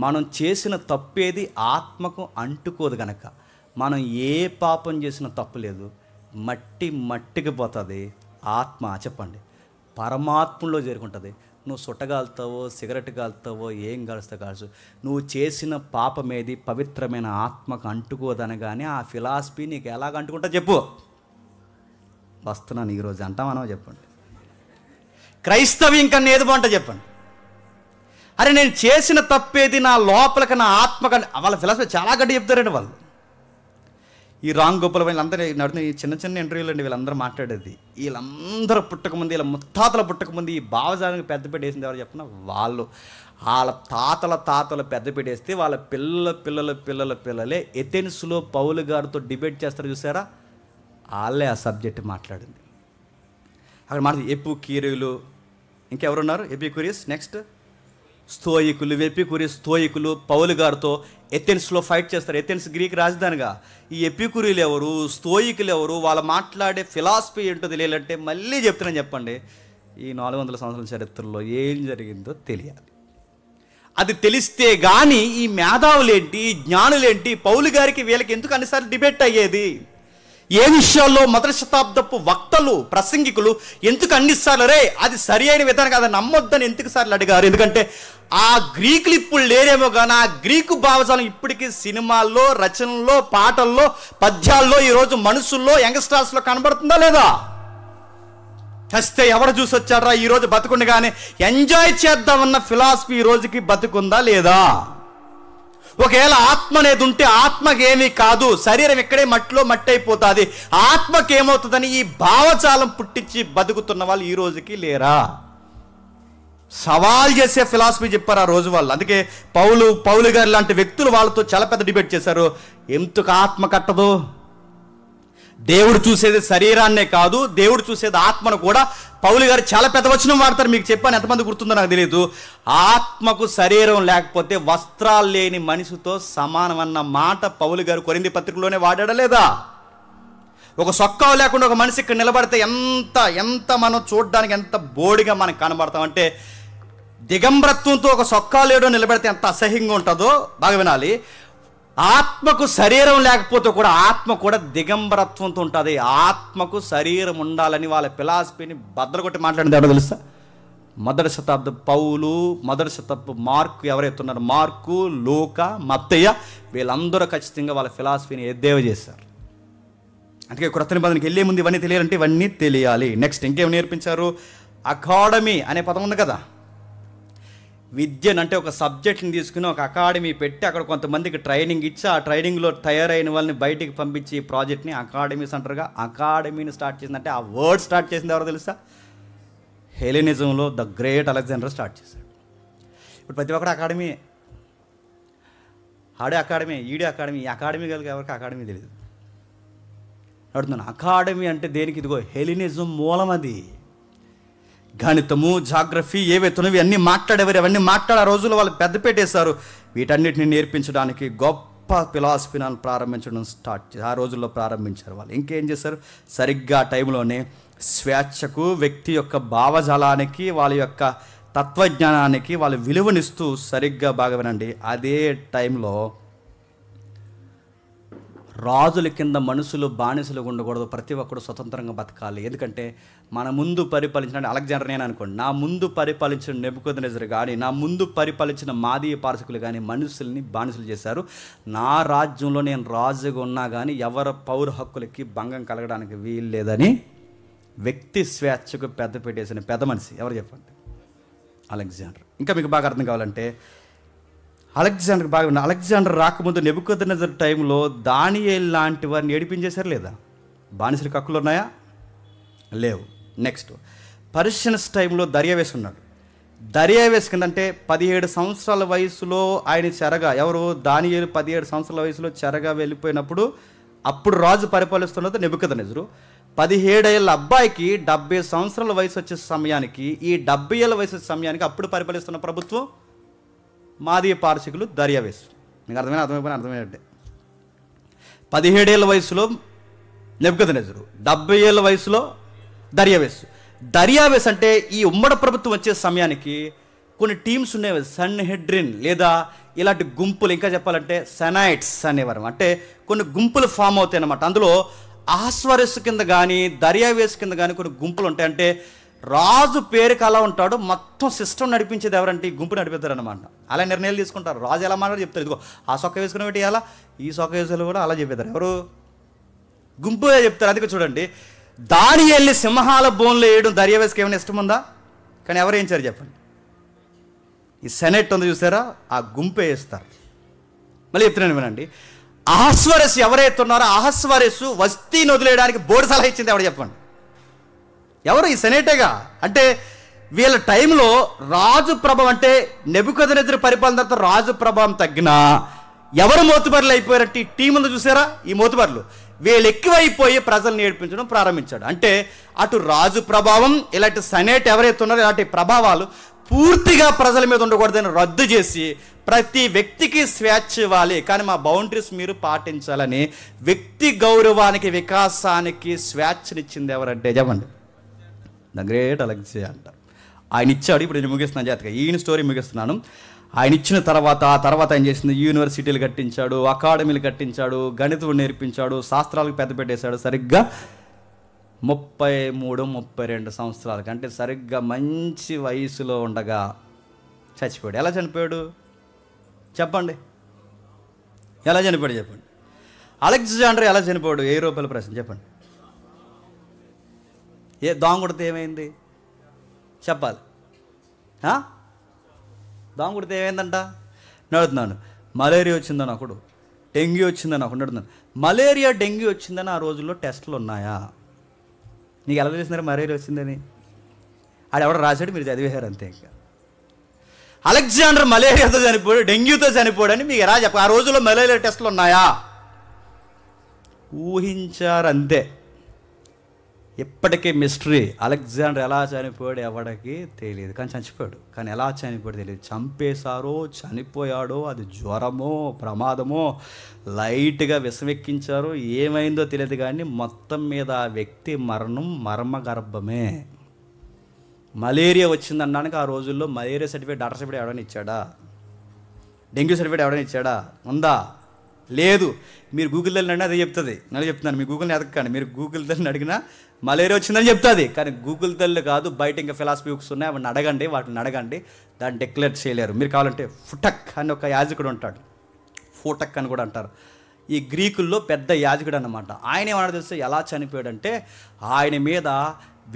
మనం చేసిన తప్పేది ఆత్మకు అంటుకోదు గనక, మనం ఏ పాపం చేసిన తప్పు లేదు, మట్టికి పోతుంది. ఆత్మ చెప్పండి పరమాత్మలో చేరుకుంటుంది. నువ్వు సుట్టగాలుతావో సిగరెట్ కాలుతావో ఏం కాలుస్తావు కాల్చు, నువ్వు చేసిన పాపమేది పవిత్రమైన ఆత్మకు అంటుకోదనగానే ఆ ఫిలాసఫీ నీకు ఎలాగ అంటుకుంటా చెప్పు. వస్తున్నాను ఈరోజు అంటామనో చెప్పండి. క్రైస్తవ్యం కన్నా ఏది బాగుంటుంది చెప్పండి. అరే నేను చేసిన తప్పేది నా లోపలికి నా ఆత్మక, వాళ్ళ ఫిలాసఫీ చాలా గట్టి చెప్తారండి వాళ్ళు. ఈ రామ్ గోపాల్ వీళ్ళందరూ నడుతున్న ఈ చిన్న చిన్న ఇంటర్వ్యూలు అండి వీళ్ళందరూ మాట్లాడేది. వీళ్ళందరూ పుట్టకముందు, వీళ్ళ ముత్తాతల పుట్టకముందు ఈ భావజాలానికి పెద్దపీట వేసింది ఎవరు చెప్పిన వాళ్ళు. వాళ్ళ తాతల పెద్దపీట వేస్తే వాళ్ళ పిల్లలే ఎథెన్స్లో పౌలు గారితో డిబేట్ చేస్తారు చూసారా, వాళ్ళే ఆ సబ్జెక్ట్ మాట్లాడింది. అక్కడ మాట్లాడి ఎపిక్యూరియలు, ఇంకెవరున్నారు ఎపిక్యూరియస్, నెక్స్ట్ స్తోయికులు, స్తోయికులు పౌలు గారితో ఎథెన్స్లో ఫైట్ చేస్తారు. ఎథెన్స్ గ్రీక్ రాజధానిగా. ఈ ఎపిక్యూరియలు ఎవరు, స్తోయికులు ఎవరు, వాళ్ళు మాట్లాడే ఫిలాసఫీ ఏంటో తెలియాలంటే మళ్ళీ చెప్తున్నాను చెప్పండి, ఈ 400 సంవత్సరాల చరిత్రలో ఏం జరిగిందో తెలియాలి. అది తెలిస్తే కానీ ఈ మేధావులేంటి, జ్ఞానులేంటి, పౌలు గారికి వీళ్ళకి ఎందుకు అన్నిసార్లు డిబేట్ అయ్యేది, ఏ విషయాల్లో మొదటి శతాబ్దపు వక్తలు ప్రసంగికులు ఎందుకు అన్నిసార్లు రే అది సరి అయిన విధానం కాదని నమ్మొద్దని ఎందుకు సార్లు అడిగారు. ఎందుకంటే ఆ గ్రీకులు ఇప్పుడు లేరేమో కానీ ఆ గ్రీకు భావజాలం ఇప్పటికీ సినిమాల్లో, రచనల్లో, పాటల్లో, పద్యాల్లో ఈరోజు మనుషుల్లో, యంగ్స్టర్స్లో కనబడుతుందా లేదా? చస్తే ఎవరు చూసి వచ్చారా ఈరోజు బతుకుండగానే ఎంజాయ్ చేద్దామన్న ఫిలాసఫీ ఈ రోజుకి బతుకుందా లేదా? ఒకవేళ ఆత్మ అనేది ఉంటే ఆత్మకేమీ కాదు, శరీరం ఇక్కడే మట్టిలో మట్టి అయిపోతుంది, ఆత్మకేమవుతుందని ఈ భావజాలం పుట్టించి బతుకుతున్న వాళ్ళు ఈ రోజుకి లేరా? సవాల్ చేసే ఫిలాసఫీ చెప్పారు ఆ రోజు వాళ్ళు. అందుకే పౌలు గారు లాంటి వ్యక్తులు వాళ్ళతో చాలా పెద్ద డిబేట్ చేశారు. ఎందుకు ఆత్మ కట్టదు? దేవుడు చూసేది శరీరాన్నే కాదు, దేవుడు చూసేది ఆత్మను కూడా. పౌలు గారు చాలా పెద్ద వచనం వాడతారు, మీకు చెప్పాను, ఎంతమంది గుర్తుందో నాకు తెలియదు. ఆత్మకు శరీరం లేకపోతే వస్త్రాలు లేని మనిషితో సమానం అన్న మాట పౌలు గారు కొరింథీ పత్రికలోనే వాడాడా లేదా? ఒక సొక్కా లేకుండా ఒక మనిషి ఇక్కడ నిలబడితే ఎంత మనం చూడడానికి ఎంత బోడిగా మనకు కనబడతామంటే, దిగంబరత్వంతో ఒక సొక్కా లేడో నిలబడితే ఎంత అసహ్యంగా ఉంటుందో బాగా వినాలి. ఆత్మకు శరీరం లేకపోతే కూడా ఆత్మ కూడా దిగంబరత్వంతో ఉంటుంది. ఆత్మకు శరీరం ఉండాలని వాళ్ళ ఫిలాసఫీని బద్దలు మాట్లాడింది ఎవరో తెలుసా? మొదటి శతాబ్దం పౌలు, మొదటి శతాబ్దం మార్కు, ఎవరైతే ఉన్నారో మార్కు, లూకా, మత్తయ్య, వీళ్ళందరూ ఖచ్చితంగా వాళ్ళ ఫిలాసఫీని ఎద్దేవా చేశారు. అందుకే క్రొత్త నిబంధనకి వెళ్ళే ముందు ఇవన్నీ తెలియాలంటే ఇవన్నీ తెలియాలి. నెక్స్ట్ ఇంకేమి నేర్పించారు? అకాడమీ అనే పదం ఉంది కదా. విద్యను అంటే ఒక సబ్జెక్ట్ని తీసుకుని ఒక అకాడమీ పెట్టి అక్కడ కొంతమందికి ట్రైనింగ్ ఇచ్చి ఆ ట్రైనింగ్లో తయారైన వాళ్ళని బయటికి పంపించి ఈ ప్రాజెక్ట్ని అకాడమీస్ అంటారుగా. అకాడమీని స్టార్ట్ చేసిందంటే ఆ వర్డ్ స్టార్ట్ చేసింది ఎవరో తెలుసా? హెలెనిజంలో ద గ్రేట్ అలెగ్జాండర్ స్టార్ట్ చేశాడు. ఇప్పుడు ప్రతి ఒక్కరు అకాడమీ, ఆడే అకాడమీ, ఈడే అకాడమీ, ఈ అకాడమీ కలిగి ఎవరికి అకాడమీ తెలియదు. అడుగుతున్నాను, అకాడమీ అంటే దేనికి? ఇదిగో హెలెనిజం మూలం అది. గణితము, జాగ్రఫీ ఏవైతున్నావి అన్నీ మాట్లాడేవారు, అవన్నీ మాట్లాడే రోజుల్లో వాళ్ళు పెద్ద పెట్టేశారు. వీటన్నిటిని నేర్పించడానికి గొప్ప ఫిలాసఫీని ప్రారంభించడం ఆ రోజుల్లో ప్రారంభించారు వాళ్ళు. ఇంకేం చేశారు? సరిగ్గా ఆ టైంలోనే స్వేచ్ఛకు, వ్యక్తి యొక్క భావజాలానికి, వాళ్ళ యొక్క తత్వజ్ఞానానికి వాళ్ళు విలువనిస్తూ సరిగ్గా బాగా వినండి, అదే టైంలో రాజుల కింద మనుషులు బానిసలు ఉండకూడదు, ప్రతి ఒక్కరు స్వతంత్రంగా బతకాలి. ఎందుకంటే మన ముందు పరిపాలించిన అలెగ్జాండర్ నేను అనుకోండి, నా ముందు పరిపాలించిన నెబుకద్నెజర్ కానీ, నా ముందు పరిపాలించిన మాదీయ పారసికులు కానీ మనుషుల్ని బానిసలు చేశారు. నా రాజ్యంలో నేను రాజుగా ఉన్నా కానీ ఎవరి పౌర హక్కులకి భంగం కలగడానికి వీలు లేదని వ్యక్తి స్వేచ్ఛకు పెద్ద పెట్టేసిన పెద్ద మనిషి ఎవరు చెప్పండి? అలెగ్జాండర్. ఇంకా మీకు బాగా అర్థం కావాలంటే అలెగ్జాండర్ బాగా ఉన్నా. అలెగ్జాండర్ రాకముందు నెబుకద్నెజర్ టైంలో దానియేల్ లాంటి వారిని ఏడిపించేశారు లేదా? బానిసలకు హక్కులు ఉన్నాయా? లేవు. నెక్స్ట్ పర్షియన్స్ టైంలో దర్యావేస్ ఉన్నాడు. దర్యావేస్ కింద అంటే 17 సంవత్సరాల వయసులో ఆయన చెరగా, ఎవరు? దానియేలు 17 సంవత్సరాల వయసులో చెరగా వెళ్ళిపోయినప్పుడు అప్పుడు రాజు పరిపాలిస్తున్నది నెబుకద్నెజరు. 17 ఏళ్ళ అబ్బాయికి 70 సంవత్సరాల వయసు వచ్చే సమయానికి, ఈ 70 ఏళ్ళ వయసు వచ్చే సమయానికి అప్పుడు పరిపాలిస్తున్న ప్రభుత్వం మాదీయ పారసికులు, దర్యావేస్. మీకు అర్థమైపోయినా అర్థమైనట్టే. 17 ఏళ్ళ వయసులో నెబుకద్నెజరు, 70 ఏళ్ళ వయసులో దర్యావేస్ అంటే ఈ ఉమ్మడి ప్రభుత్వం వచ్చే సమయానికి కొన్ని టీమ్స్ ఉండేవి. సన్హెడ్రిన్ లేదా ఇలాంటి గుంపులు, ఇంకా చెప్పాలంటే సెనైట్స్ అనేవారు. అంటే కొన్ని గుంపులు ఫామ్ అవుతాయి అన్నమాట. అందులో అహస్వరస్సు కింద కానీ దర్యావేస్ కింద కానీ కొన్ని గుంపులు ఉంటాయి. అంటే రాజు పేరుకి అలా ఉంటాడు, మొత్తం సిస్టమ్ నడిపించేది ఎవరంటే ఈ గుంపు నడిపిస్తారు అనమాట. అలా నిర్ణయాలు తీసుకుంటారు. రాజు ఎలా మాట్లాడి చెప్తారు, ఇదిగో ఆ సొక్క వేసుకుని పెట్టి అలా, ఈ సొక్క వేసుకుని కూడా అలా చెప్పేస్తారు. ఎవరు? గుంపుగా చెప్తారు. అందుకే చూడండి, దానియేలుని సింహాల బోన్లో వేయడం దర్యావేస్కి ఏమైనా ఇష్టం ఉందా? కానీ ఎవరు వేయించారు చెప్పండి? ఈ సెనెట్ ఉంది చూసారా, ఆ గుంపే వేస్తారు. మళ్ళీ చెప్తున్నాను వినండి, అహస్వరస్సు ఎవరైతే ఉన్నారో అహస్వరస్సు వస్తీని వదిలేయడానికి బోర్డు సలహా ఇచ్చింది ఎవరు చెప్పండి? ఎవరు? ఈ సెనేటేగా. అంటే వీళ్ళ టైంలో రాజు ప్రభావం, అంటే నెబుకద్నెజరు పరిపాలన తర్వాత రాజు ప్రభావం తగ్గినా ఎవరు మోతుబర్లు అయిపోయారంటే ఈ టీం ఉంది చూసారా, ఈ మోతుబర్లు వీళ్ళు ఎక్కువైపోయి ప్రజల్ని ఏడిపించడం ప్రారంభించాడు. అంటే అటు రాజు ప్రభావం, ఇలాంటి సెనేట్ ఎవరైతే ఉన్నారో ఇలాంటి ప్రభావాలు పూర్తిగా ప్రజల మీద ఉండకూడదని రద్దు చేసి ప్రతి వ్యక్తికి స్వేచ్ఛ ఇవ్వాలి, కానీ మా బౌండరీస్ మీరు పాటించాలని వ్యక్తి గౌరవానికి వికాసానికి స్వేచ్ఛనిచ్చింది ఎవరంటే చెప్పండి? ద గ్రేట్ అలెగ్జాండర్ అంటారు. ఆయన ఇచ్చాడు. ఇప్పుడు నేను ముగిస్తున్నాను జాతక, ఈయన స్టోరీ ముగిస్తున్నాను. ఆయన ఇచ్చిన తర్వాత ఆయన చేసింది యూనివర్సిటీలు కట్టించాడు, అకాడమీలు కట్టించాడు, గణితం నేర్పించాడు, శాస్త్రాలకు పెద్ద పెట్టేశాడు. సరిగ్గా 33-32 సంవత్సరాలకి, అంటే సరిగ్గా మంచి వయసులో ఉండగా చచ్చిపోయాడు. ఎలా చనిపోయాడు చెప్పండి? ఎలా చనిపోయాడు చెప్పండి? అలెగ్జాండర్ ఎలా చనిపోయాడు? ₹1000 ప్రశ్న చెప్పండి. దోమ కొడితే ఏమైంది చెప్పాలి? దోమ కొడితే ఏమైందంట నడుతున్నాను. మలేరియా వచ్చిందని ఒకడు, డెంగ్యూ వచ్చిందని ఒకడు నడుతున్నాను. మలేరియా డెంగ్యూ వచ్చిందని ఆ రోజుల్లో టెస్టులు ఉన్నాయా? నీకు ఎలా తెలిసినారు మలేరియా వచ్చిందని? ఆడెవడో రాశాడు, మీరు చదివేశారు అంతే. ఇంకా అలెగ్జాండర్ మలేరియాతో చనిపోయాడు, డెంగ్యూతో చనిపోయాడని మీకు ఎలా చెప్ప? ఆ రోజుల్లో మలేరియా టెస్టులు ఉన్నాయా? ఊహించారు అంతే. ఇప్పటికీ మిస్టరీ. అలెగ్జాండర్ ఎలా చనిపోయాడు ఎవడికి తెలియదు, కానీ చచ్చిపోయాడు. కానీ ఎలా చనిపోయాడు తెలియదు. చంపేశారో చనిపోయాడో, అది జ్వరమో ప్రమాదమో, లైట్గా విషమెక్కించారో, ఏమైందో తెలియదు. కానీ మొత్తం మీద ఆ వ్యక్తి మరణం మర్మగర్భమే. మలేరియా వచ్చిందనడానికి ఆ రోజుల్లో మలేరియా సర్టిఫికేట్, డాక్టర్ సర్టిఫికేట్ ఎవడని ఇచ్చాడా? డెంగ్యూ సర్టిఫికేట్ ఎవడని ఇచ్చాడా? ఉందా? లేదు. మీరు గూగుల్ తల్లిని అదే చెప్తుంది. నేను చెప్తున్నాను, మీ గూగుల్ని ఎదగకండి. మీరు గూగుల్ తల్లిని అడిగినా మలేరియా వచ్చిందని చెప్తుంది. కానీ గూగుల్ తల్లి కాదు, బయట ఇంకా ఫిలాసఫీ బుక్స్ ఉన్నాయి, వాటిని అడగండి. దాన్ని డిక్లేర్ చేయలేరు. మీరు కావాలంటే ఫుటక్ అని ఒక యాజకుడు ఉంటాడు, ఫోటక్ అని కూడా అంటారు. ఈ గ్రీకుల్లో పెద్ద యాజకుడు అన్నమాట. ఆయన ఏమన్నా తెలిస్తే ఎలా చనిపోయాడంటే, ఆయన మీద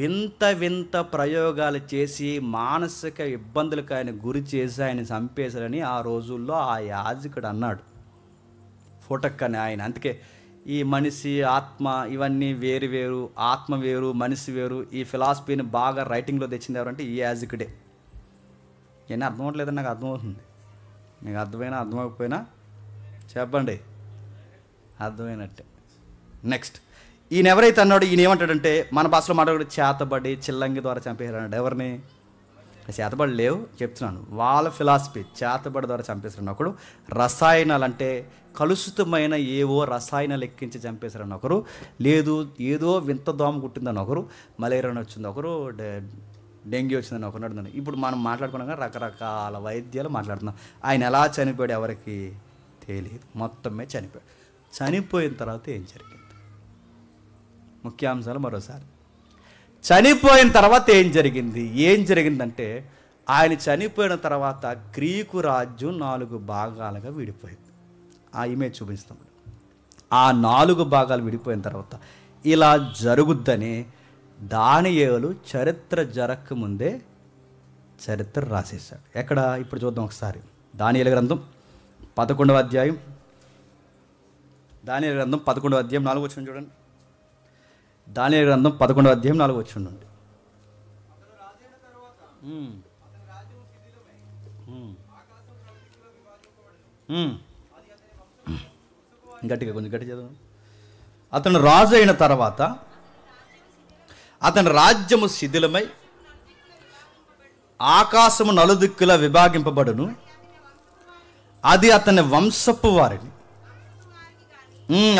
వింత ప్రయోగాలు చేసి మానసిక ఇబ్బందులకు ఆయన గురి చేసి ఆయన చంపేశారని ఆ రోజుల్లో ఆ యాజకుడు అన్నాడు, ఫోటక్ అని ఆయన. అందుకే ఈ మనిషి ఆత్మ ఇవన్నీ వేరు, ఆత్మ వేరు మనిషి వేరు, ఈ ఫిలాసఫీని బాగా రైటింగ్లో తెచ్చింది ఎవరంటే ఈ యాజకుడే. ఇవన్నీ అర్థం అవ్వట్లేదని నాకు అర్థమవుతుంది. మీకు అర్థమైనా అర్థమవకపోయినా చెప్పండి, అర్థమైనట్టే. నెక్స్ట్, ఈయన ఎవరైతే అన్నాడు, ఈయన ఏమంటాడంటే మన భాషలో మాట్లాడు, చేతబడి చిల్లంగి ద్వారా చంపేశాడు. ఎవరిని? చేతబడి లేవు చెప్తున్నాను, వాళ్ళ ఫిలాసఫీ చేతబడి ద్వారా చంపేశారని ఒకడు. రసాయనాలు అంటే కలుషితమైన ఏవో రసాయనాలు ఎక్కించి చంపేశారని ఒకరు. లేదు ఏదో వింత దోమ కుట్టిందని ఒకరు. మలేరియా వచ్చింది ఒకరు, డెంగ్యూ వచ్చిందని ఒకరు నడుతుంది. ఇప్పుడు మనం మాట్లాడుకున్నాక రకరకాల వైద్యాలు మాట్లాడుతున్నాం. ఆయన ఎలా చనిపోయాడు ఎవరికి తెలియదు, మొత్తమే చనిపోయాడు. చనిపోయిన తర్వాత ఏం జరిగింది? ముఖ్యాంశాలు మరోసారి. చనిపోయిన తర్వాత ఏం జరిగిందంటే ఆయన చనిపోయిన తర్వాత గ్రీకు రాజ్యం 4 భాగాలుగా విడిపోయింది. ఆ ఇమేజ్ చూపిస్తాం. ఆ 4 భాగాలు విడిపోయిన తర్వాత ఇలా జరుగుద్దని దానియేలు చరిత్ర జరగకముందే చరిత్ర రాసేశాడు. ఎక్కడ? ఇప్పుడు చూద్దాం ఒకసారి. దానియేలు గ్రంథం 11వ అధ్యాయం. దానియేలు గ్రంథం 11వ అధ్యాయం 4వ వచనం చూడండి. దానియేలు గ్రంథం 11వ అధ్యాయం 4వ వచనం నుండి. కొంచెం గట్టి చదువు. అతను రాజు అయిన తర్వాత అతని రాజ్యము శిథిలమై ఆకాశము నలుదిక్కులా విభాగింపబడును. అది అతని వంశపు వారిని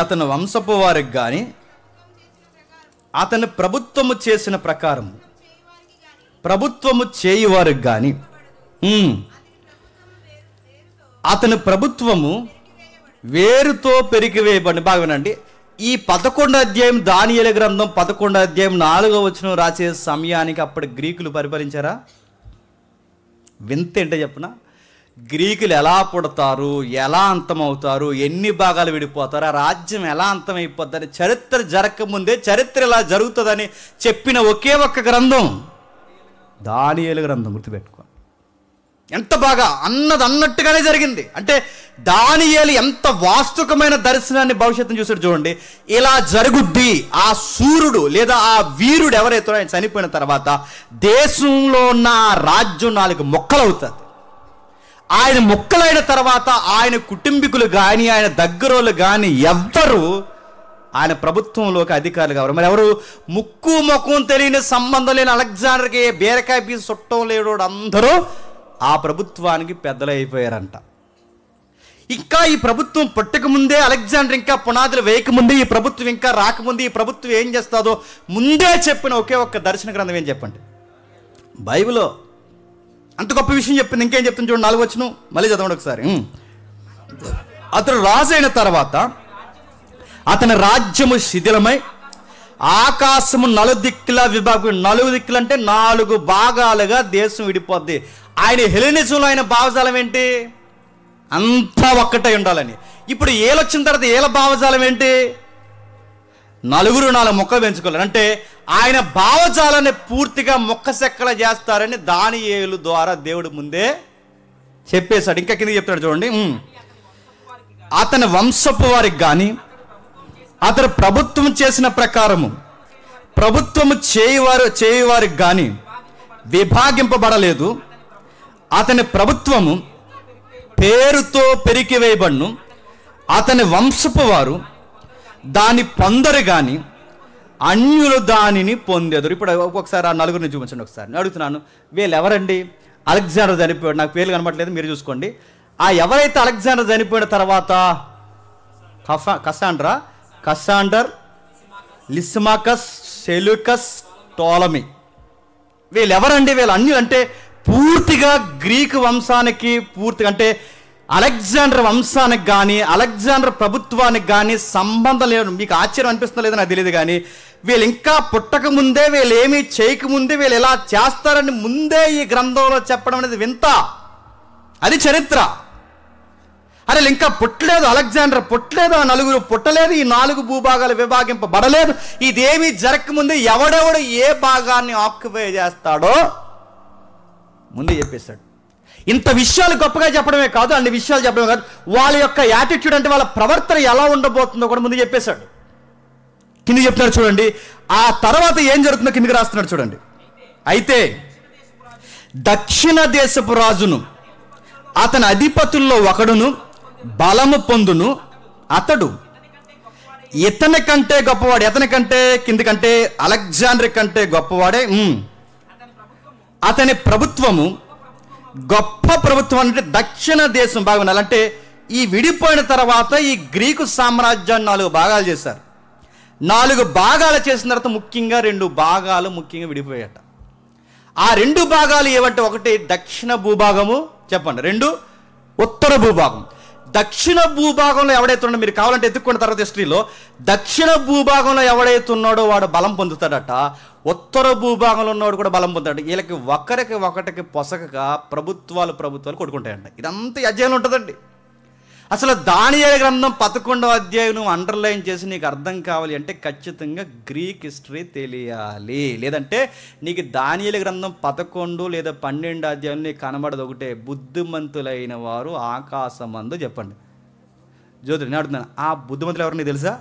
అతని వంశపు వారికి కానీ అతని ప్రభుత్వము చేసిన ప్రకారం ప్రభుత్వము చేయువారికి కానీ అతని ప్రభుత్వము వేరుతో పెరిగివేయబడి. బాగా వినండి, ఈ 11వ అధ్యాయం దానియేలు గ్రంథం 11వ అధ్యాయం 4వ వచనం రాసే సమయానికి అప్పటి గ్రీకులు పరిపాలించారా? వింత ఏంటో చెప్పనా? గ్రీకులు ఎలా పుడతారు, ఎలా అంతమవుతారు, ఎన్ని భాగాలు విడిపోతారు, ఆ రాజ్యం ఎలా అంతమైపోద్దని చరిత్ర జరగకముందే చరిత్ర ఇలా జరుగుతుందని చెప్పిన ఒకే ఒక్క గ్రంథం దానియేలు గ్రంథం. గుర్తుపెట్టుకో, ఎంత బాగా అన్నట్టుగానే జరిగింది. అంటే దానియేలు ఎంత వాస్తవికమైన దర్శనాన్ని భవిష్యత్తును చూసాడు చూడండి. ఇలా జరుగుద్ది, ఆ సూర్యుడు లేదా ఆ వీరుడు ఎవరైతే ఆయన చనిపోయిన తర్వాత దేశంలో ఉన్న ఆ రాజ్యం 4 ముక్కలవుతుంది. ఆయన ముక్కలైన తర్వాత ఆయన కుటుంబీకులు కానీ ఆయన దగ్గరోళ్ళు కానీ ఎవ్వరు ఆయన ప్రభుత్వంలోకి అధికారులు కావాలి. మరి ఎవరు? ముక్కు ముఖం తెలియని సంబంధం లేని అలెగ్జాండర్కి బీరకాయ పీసు చుట్టం లేడు అందరూ ఆ ప్రభుత్వానికి పెద్దలు అయిపోయారంట. ఇంకా ఈ ప్రభుత్వం పుట్టకముందే, అలెగ్జాండర్ ఇంకా పునాదులు వేయకముందే, ఈ ప్రభుత్వం ఇంకా రాకముందే ఈ ప్రభుత్వం ఏం చేస్తుందో ముందే చెప్పిన ఒకే ఒక్క దర్శన గ్రంథం ఏం చెప్పండి? బైబిల్లో అంత గొప్ప విషయం చెప్పింది. ఇంకేం చెప్తుంది చూడండి, 4వ వచనం మళ్ళీ చదవండి ఒకసారి. అతడు రాజు అయిన తర్వాత అతని రాజ్యము శిథిలమై ఆకాశము 4 దిక్కుల విభాగం. 4 దిక్కులు అంటే 4 భాగాలుగా దేశం విడిపోద్ది. ఆయన హెలెనిజంలో ఆయన భావజాలం ఏంటి? అంతా ఒక్కటై ఉండాలని. ఇప్పుడు ఏలొచ్చిన తర్వాత ఏల భావజాలం ఏంటి? 4 ముక్కలు పెంచుకోవాలి. అంటే ఆయన భావజాలాన్ని పూర్తిగా మొక్కసెక్కల చేస్తారని దానియేలు ద్వారా దేవుడు ముందే చెప్పేశాడు. ఇంకా కింద చెప్తాడు చూడండి, అతని వంశపు వారికి కానీ అతను ప్రభుత్వం చేసిన ప్రకారము ప్రభుత్వము చేయువారికి కానీ విభాగింపబడలేదు. అతని ప్రభుత్వము పేరుతో పెరికివేయబడును. అతని వంశపు వారు దాన్ని పొందరు కానీ అన్యులు దానిని పొందేదురు. ఇప్పుడు ఒక్కొక్కసారి ఆ 4 చూపించండి ఒకసారి. నేను అడుగుతున్నాను, వీళ్ళు ఎవరండి? అలెగ్జాండర్ చనిపోయాడు, నాకు పేర్లు కనపట్లేదు, మీరు చూసుకోండి. ఆ ఎవరైతే అలెగ్జాండర్ చనిపోయిన తర్వాత కసాండర్, లిస్మాకస్, సెల్యూకస్, టోలమీ, వీళ్ళు ఎవరండి? వీళ్ళు అన్యులు. అంటే పూర్తిగా గ్రీకు వంశానికి పూర్తిగా, అంటే అలెగ్జాండర్ వంశానికి కానీ అలెగ్జాండర్ ప్రభుత్వానికి కానీ సంబంధం లేదు. మీకు ఆశ్చర్యం అనిపిస్తుందో లేదో నాకు తెలియదు, కానీ వీళ్ళు ఇంకా పుట్టక ముందే, వీళ్ళు ఏమీ చేయకముందే వీళ్ళు ఎలా చేస్తారని ముందే ఈ గ్రంథంలో చెప్పడం అనేది వింత. అది చరిత్ర. అరే ఇంకా పుట్టలేదు, అలెగ్జాండర్ పుట్టలేదు, ఆ 4 పుట్టలేదు, ఈ 4 భూభాగాలు విభాగింపబడలేదు. ఇదేమీ జరగకముందే ఎవడెవడు ఏ భాగాన్ని ఆక్యుపై చేస్తాడో ముందే చెప్పేశాడు. ఇంత విషయాలు గొప్పగా చెప్పడమే కాదు, అన్ని విషయాలు చెప్పడమే కాదు, వాళ్ళ యొక్క యాటిట్యూడ్ అంటే వాళ్ళ ప్రవర్తన ఎలా ఉండబోతుందో కూడా ముందు చెప్పేశాడు. కింద చెప్తున్నాడు చూడండి, ఆ తర్వాత ఏం జరుగుతుందో కిందకి రాస్తున్నాడు చూడండి. అయితే దక్షిణ దేశపు రాజును అతని అధిపతుల్లో ఒకడును బలము పొందును. అతడు ఇతని కంటే గొప్పవాడు. ఎతని కంటే కిందికంటే అలెగ్జాండర్ కంటే గొప్పవాడే. అతని ప్రభుత్వము గొప్ప ప్రభుత్వం. అంటే దక్షిణ దేశం బాగుండాలి. అంటే ఈ విడిపోయిన తర్వాత ఈ గ్రీకు సామ్రాజ్యాన్ని 4 భాగాలు చేశారు. 4 భాగాలు చేసిన తర్వాత ముఖ్యంగా 2 భాగాలు ముఖ్యంగా విడిపోయాట. ఆ 2 భాగాలు ఏమంటే, ఒకటి దక్షిణ భూభాగము, చెప్పండి, 2 ఉత్తర భూభాగం. దక్షిణ భూభాగంలో ఎవడైతే ఉన్నాడో, మీరు కావాలంటే ఎత్తుక్కున్న తర్వాత హిస్టరీలో, దక్షిణ భూభాగంలో ఎవడైతే ఉన్నాడో వాడు బలం పొందుతాడట. ఉత్తర భూభాగంలో ఉన్నవాడు కూడా బలం పొందుతాడు. వీళ్ళకి ఒకటికి పొసగగా ప్రభుత్వాలు కొట్టుకుంటాయంట. ఇదంతా అధ్యాయంలో ఉంటుందండి. అసలు దానియేలు గ్రంథం 11వ అధ్యాయం నువ్వు అండర్లైన్ చేసి నీకు అర్థం కావాలి అంటే ఖచ్చితంగా గ్రీక్ హిస్టరీ తెలియాలి. లేదంటే నీకు దానియేలు గ్రంథం 11 లేదా 12 అధ్యాయం నీకు కనబడదు. ఒకటే, బుద్ధిమంతులైన వారు ఆకాశమందు. చెప్పండి జ్యోతి, నేను అడుగుతున్నాను, ఆ బుద్ధిమంతులు ఎవరు నీకు తెలుసా?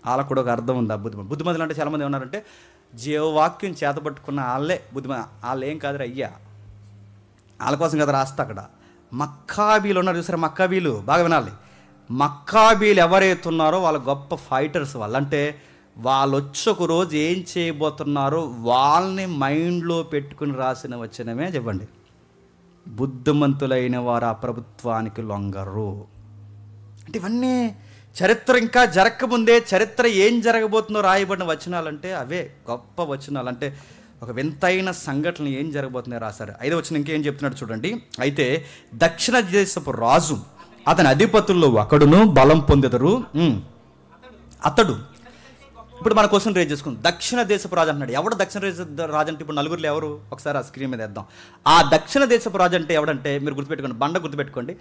వాళ్ళకు కూడా ఒక అర్థం ఉంది. ఆ బుద్ధిమంతులు అంటే చాలామంది ఏమన్నారంటే, జీవవాక్యం చేతపట్టుకున్న వాళ్ళే వాళ్ళు ఏం కాదురా అయ్యా, వాళ్ళ కోసం కదా రాస్తా. అక్కడ మక్కాబీలు ఉన్నారు చూసారా, మక్కాబీలు బాగా వినాలి. మక్కాబీలు ఎవరైతే ఉన్నారో వాళ్ళ గొప్ప ఫైటర్స్ వాళ్ళు. అంటే వాళ్ళు వచ్చి ఒక రోజు ఏం చేయబోతున్నారో వాళ్ళని మైండ్లో పెట్టుకుని రాసిన వచనమే చెప్పండి, బుద్ధిమంతులైన వారు ఆ ప్రభుత్వానికి లొంగరు. అంటే ఇవన్నీ చరిత్ర ఇంకా జరగకముందే చరిత్ర ఏం జరగబోతుందో రాయబడిన వచనాలంటే అవే గొప్ప వచనాలు. అంటే ఒక వింతైన సంఘటనలు ఏం జరగబోతున్నాయో రాశారు. 5వ వచనం ఇంకేం చెప్తున్నాడు చూడండి. అయితే దక్షిణ దేశపు రాజు అతని అధిపతుల్లో ఒకడును బలం పొందెదరు. అతడు ఇప్పుడు మన క్వశ్చన్ రేజ్ చేసుకుందాం. దక్షిణ దేశపు రాజు అంటున్నాడు. ఎవడు దక్షిణ దేశ రాజు అంటే ఇప్పుడు నలుగురిలో ఎవరు? ఒకసారి ఆ స్క్రీన్ మీద వేద్దాం. ఆ దక్షిణ దేశపు రాజు అంటే ఎవడంటే మీరు గుర్తుపెట్టుకోండి, బండ గుర్తుపెట్టుకోండి.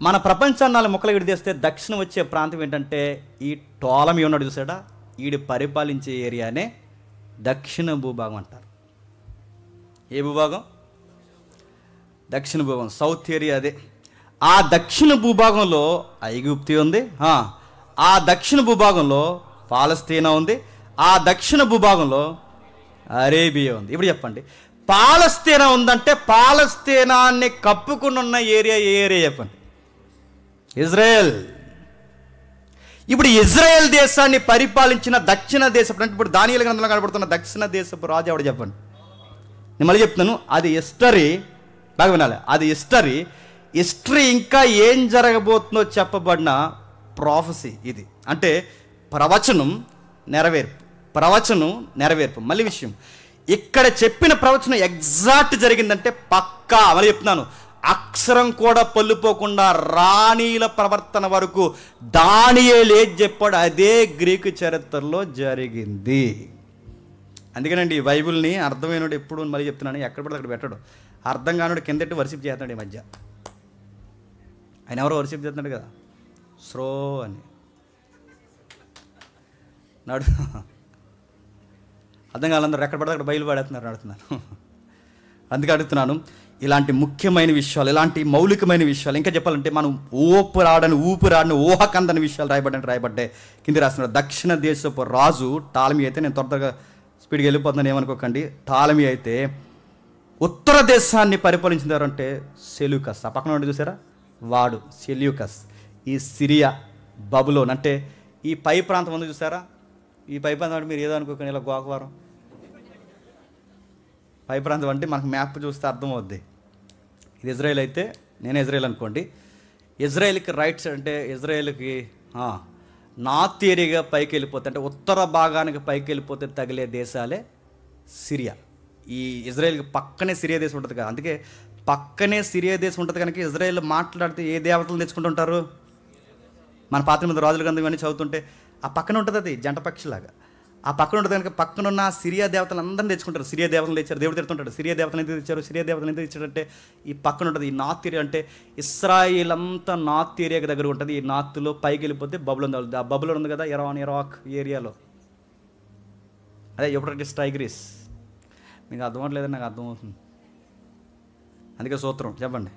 మన ప్రపంచాన్ని 4 ముక్కలు విడిదేస్తే దక్షిణం వచ్చే ప్రాంతం ఏంటంటే ఈ టోలమీ ఉన్నాడు చూసాడా, ఈడు పరిపాలించే ఏరియానే దక్షిణ భూభాగం అంటారు. ఏ భూభాగం? దక్షిణ భూభాగం, సౌత్ ఏరియా అదే. ఆ దక్షిణ భూభాగంలో ఐగుప్తి ఉంది, ఆ దక్షిణ భూభాగంలో పాలస్తీనా ఉంది, ఆ దక్షిణ భూభాగంలో అరేబియా ఉంది. ఇప్పుడు చెప్పండి, పాలస్తీనా ఉందంటే పాలస్తీనాన్ని కప్పుకుని ఉన్న ఏరియా ఏ ఏరియా చెప్పండి? ఇజ్రాయెల్. ఇప్పుడు ఇజ్రాయెల్ దేశాన్ని పరిపాలించిన దక్షిణ దేశపు అంటే ఇప్పుడు దానియేలు గ్రంథంలో కనబడుతున్న దక్షిణ దేశపు రాజు ఎవడు చెప్పండి? నేను మళ్ళీ చెప్తున్నాను, అది హిస్టరీ. బాగా వినాలి, అది హిస్టరీ. హిస్టరీ ఇంకా ఏం జరగబోతుందో చెప్పబడిన ప్రాఫెసీ ఇది. అంటే ప్రవచనం నెరవేర్పు, ప్రవచనం నెరవేర్పు. మళ్ళీ విషయం, ఇక్కడ చెప్పిన ప్రవచనం ఎగ్జాక్ట్ జరిగిందంటే పక్కా, మళ్ళీ చెప్తున్నాను, అక్షరం కూడా పల్లుపోకుండా రాణీల ప్రవర్తన వరకు దానియేలు ఏది చెప్పాడు అదే గ్రీకు చరిత్రలో జరిగింది. అందుకేనండి ఈ బైబిల్ని అర్థమైనడు ఎప్పుడు మళ్ళీ చెప్తున్నాను, ఎక్కడ పడితే అక్కడ పెట్టడు. అర్థం కానివాడు కిందటి వర్షిప్ చేస్తున్నాడు. ఈ మధ్య ఆయన ఎవరో వర్షిప్ చేస్తున్నాడు కదా, స్రో అని నాడు అర్థం కాలందరూ ఎక్కడ పడితే అక్కడ బయలు పడేస్తున్నారు, నడుతున్నారు. అందుకే అడుగుతున్నాను, ఇలాంటి ముఖ్యమైన విషయాలు, ఇలాంటి మౌలికమైన విషయాలు, ఇంకా చెప్పాలంటే మనం ఊపిరాడని ఊహకందని విషయాలు రాయబడ్డాయి. కింద రాస్తున్నారు. దక్షిణ దేశపు రాజు టాలమీ అయితే, నేను త్వరగా స్పీడ్గా వెళ్ళిపోతున్నాను ఏమనుకోకండి, టాలమీ అయితే ఉత్తర దేశాన్ని పరిపాలించినారు అంటే సెల్యూకస్. ఆ పక్కన ఉండి చూసారా, వాడు సెల్యూకస్. ఈ సిరియా, బబులోన్ అంటే ఈ పై ప్రాంతం ఉంది చూసారా, ఈ పై ప్రాంతం అంటే మీరు ఏదో అనుకోకండి, ఇలా గోకవరం పై ప్రాంతం అంటే మనకు మ్యాప్ చూస్తే అర్థమవుద్ది. ఇది ఇజ్రాయెల్ అయితే నేను ఇజ్రాయెల్ అనుకోండి. ఇజ్రాయెల్కి రైట్ సైడ్ అంటే ఇజ్రాయెల్కి నార్త్ ఏరియాగా పైకి వెళ్ళిపోతే అంటే ఉత్తర భాగానికి పైకి వెళ్ళిపోతే తగిలే దేశాలే సిరియా. ఈ ఇజ్రాయెల్కి పక్కనే సిరియా దేశం ఉంటుంది కదా, అందుకే పక్కనే సిరియా దేశం ఉంటుంది కనుక ఇజ్రాయెల్ మాట్లాడితే ఏ దేవతలు తెచ్చుకుంటుంటారు? మన పాత మీద రాజుల గ్రంథం ఇవన్నీ చదువుతుంటే ఆ పక్కన ఉంటుంది, అది జంట పక్షిలాగా ఆ పక్కన ఉంటుంది కనుక పక్కనున్న సిరియా దేవతలు అందరినీ తెచ్చుకుంటారు. సిరియా దేవతలు తెచ్చారు, దేవుడు తిడుతుంటాడు, సిరియా దేవతలు ఎందుకు తెచ్చారు, సిరియా దేవతలు ఎందుకు తెచ్చాడంటే ఈ పక్కన ఉంటుంది. ఈ నార్త్ ఏరియా అంటే ఇస్రాయిల్ అంతా నార్త్ ఏరియాకి దగ్గర ఉంటుంది. ఈ నార్త్లో పైకి వెళ్ళిపోతే బబులోన్ తగులుతుంది. ఆ బబులోన్ ఉంది కదా ఇరాక్ ఏరియాలో, అదే యూఫ్రటీస్ టైగ్రీస్. మీకు అర్థం అవ్వట్లేదని నాకు అర్థమవుతుంది, అందుకే సూత్రం చెప్పండి,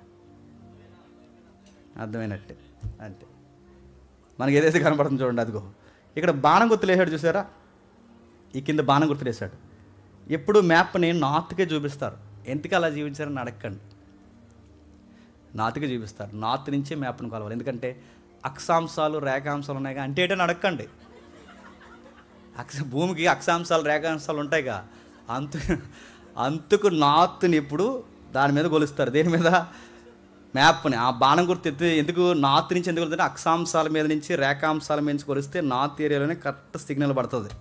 అర్థమైనట్టే అంతే. మనకి ఏదైతే కనపడుతుంది చూడండి, అదిగో ఇక్కడ బాణం గుర్తులు వేసాడు చూసారా, ఈ కింద బాణం గుర్తులు వేసాడు. ఎప్పుడు మ్యాప్ని నార్త్కే చూపిస్తారు. ఎందుకు అలా జీవించారని అడగండి, నార్త్కే చూపిస్తారు. నార్త్ నుంచే మ్యాప్ను కలవాలి, ఎందుకంటే అక్షాంశాలు రేఖాంశాలు ఉన్నాయిగా అంటే ఏంటని అడగండి. భూమికి అక్షాంశాలు రేఖాంశాలు ఉంటాయిగా, అందుకు నార్త్ని ఇప్పుడు దాని మీద కొలుస్తారు. దేని మీద? మ్యాప్ని. ఆ బాణం గుర్తు ఎందుకు నార్త్ నుంచి ఎందుకు కొలుతుంటే అక్షాంశాల మీద నుంచి రేఖాంశాల మీద నుంచి కొలిస్తే నార్త్ ఏరియాలోనే కరెక్ట్ సిగ్నల్ పడుతుంది.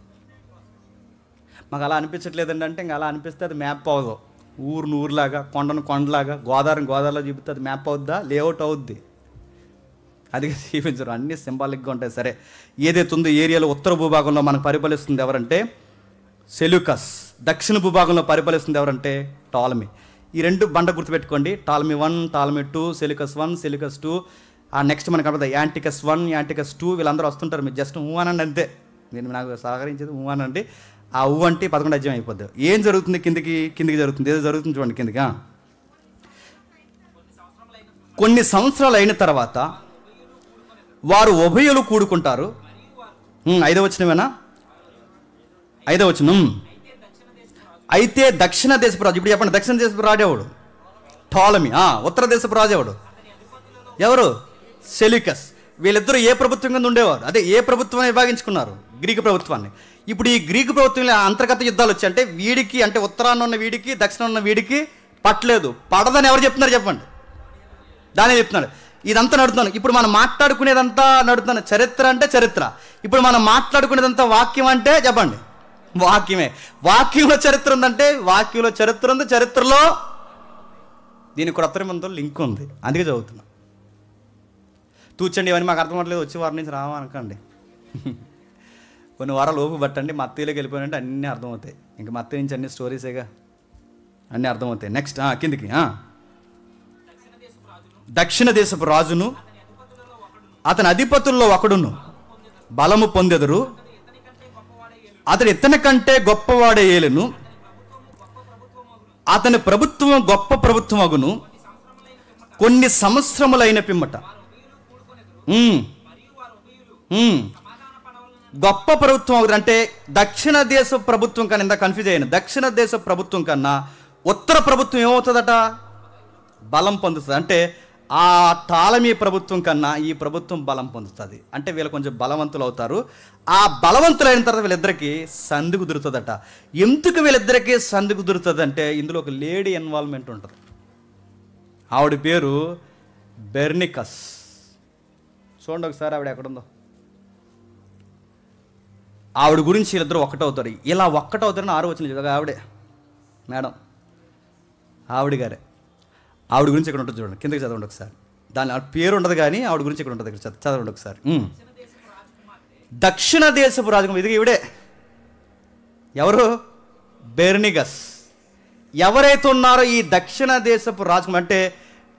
మాకు అలా అనిపించట్లేదండి అంటే ఇంకా అలా అనిపిస్తే అది మ్యాప్ అవ్వదు. ఊరులాగా, కొండలాగా, గోదావరిలో చూపిస్తే అది మ్యాప్ అవుద్దా? లేఅవుట్ అవుద్ది. అది చూపించరు, అన్నీ సింబాలిక్గా ఉంటాయి. సరే, ఏదైతే ఉందో ఏరియాలో ఉత్తర భూభాగంలో మనకు పరిపాలిస్తుంది ఎవరంటే సెల్యూకస్. దక్షిణ భూభాగంలో పరిపాలిస్తుంది ఎవరంటే టాలమీ. ఈ రెండు బండ గుర్తుపెట్టుకోండి, టాలమీ 1, టాలమీ 2, సెల్యూకస్ 1, సెల్యూకస్ 2. ఆ నెక్స్ట్ మనకు కనబడతాయి యాంటికస్ 1, యాంటికస్ 2. వీళ్ళందరూ వస్తుంటారు, మీరు జస్ట్ అనండి అంతే. నేను నాకు సహకరించేది అనండి. ఆ అంటే 11వ అధ్యాయం అయిపోద్ది. ఏం జరుగుతుంది? కిందికి జరుగుతుంది. ఏదో జరుగుతుంది చూడండి కిందికి. కొన్ని సంవత్సరాలు అయిన తర్వాత వారు ఉభయులు కూడుకుంటారు. 5వ వచనమేనా? 5వ వచనం. అయితే దక్షిణ దేశపు రాజు, ఇప్పుడు చెప్పండి, దక్షిణ దేశపు రాజు ఎవడు? టాలమీ. ఉత్తర దేశపు రాజు ఎవడు? ఎవరు? సెల్యూకస్. వీళ్ళిద్దరూ ఏ ప్రభుత్వం కింద ఉండేవారు? అదే ఏ ప్రభుత్వాన్ని విభాగించుకున్నారు? గ్రీకు ప్రభుత్వాన్ని. ఇప్పుడు ఈ గ్రీకు ప్రభుత్వంలో అంతర్గత యుద్ధాలు వచ్చాయి అంటే వీడికి, అంటే ఉత్తరాన ఉన్న వీడికి దక్షిణాన ఉన్న వీడికి పట్టలేదు. పడదని ఎవరు చెప్తున్నారు చెప్పండి? దానే చెప్తున్నాడు. ఇదంతా నడుతున్నాను. ఇప్పుడు మనం మాట్లాడుకునేదంతా నడుతున్నాను. చరిత్ర అంటే చరిత్ర. ఇప్పుడు మనం మాట్లాడుకునేదంతా వాక్యం అంటే చెప్పండి, వాక్యమే. వాక్యంలో చరిత్ర ఉందంటే వాక్యంలో చరిత్ర ఉంది, చరిత్రలో దీనికి క్రొత్త నిబంధనతో లింక్ ఉంది. అందుకే చదువుతున్నా. తూచండి ఇవన్నీ మాకు అర్థం అవ్వట్లేదు, వచ్చే వారం నుంచి రావా అనకండి. కొన్ని వారాలు ఓపు పట్టండి. మత్తయిలోకి వెళ్ళిపోయినంటే అన్నీ అర్థమవుతాయి. ఇంకా మత్తయి నుంచి అన్ని స్టోరీసేగా, అన్నీ అర్థమవుతాయి. నెక్స్ట్ కిందికి. దక్షిణ దేశపు రాజును అతని అధిపతుల్లో ఒకడును బలము పొందెదరు. అతడు ఇతని కంటే గొప్పవాడే ఏలును. అతని ప్రభుత్వం గొప్ప ప్రభుత్వం అగును కొన్ని సంవత్సరములైన పిమ్మట. గొప్ప ప్రభుత్వం అగును అంటే దక్షిణ దేశ ప్రభుత్వం కన్నా, ఇంత కన్ఫ్యూజ్ అయ్యాను, దక్షిణ దేశ ప్రభుత్వం కన్నా ఉత్తర ప్రభుత్వం ఏమవుతుందట? బలం పొందుతుంది. అంటే ఆ టాలమీ ప్రభుత్వం కన్నా ఈ ప్రభుత్వం బలం పొందుతుంది. అంటే వీళ్ళు కొంచెం బలవంతులు అవుతారు. ఆ బలవంతులైన తర్వాత వీళ్ళిద్దరికీ సంధి కుదురుతుందట. ఎందుకు వీళ్ళిద్దరికీ సంధి కుదురుతుంది అంటే ఇందులో ఒక లేడీ ఇన్వాల్వ్మెంట్ ఉంటుంది. ఆవిడ పేరు బెర్నికస్. చూడండి ఒకసారి ఆవిడ ఎక్కడుందో. ఆవిడ గురించి వీళ్ళిద్దరూ ఒక్కటవుతారు. ఇలా ఒక్కటవుతారని 6వ వచనం ఆవిడే మేడం, ఆవిడ గారే. ఆవిడ గురించి ఇక్కడ ఉంటుంది చూడండి, కిందకి చదవండి ఒకసారి. దాని పేరు ఉండదు కానీ ఆవిడ గురించి ఇక్కడ ఉంటుంది. ఇక్కడ చదవండి ఒకసారి. దక్షిణ దేశపు రాజకుమారి. ఇది ఈవిడే. ఎవరు? బెర్నికస్. ఎవరైతే ఉన్నారో ఈ దక్షిణ దేశపు రాజకుమారి అంటే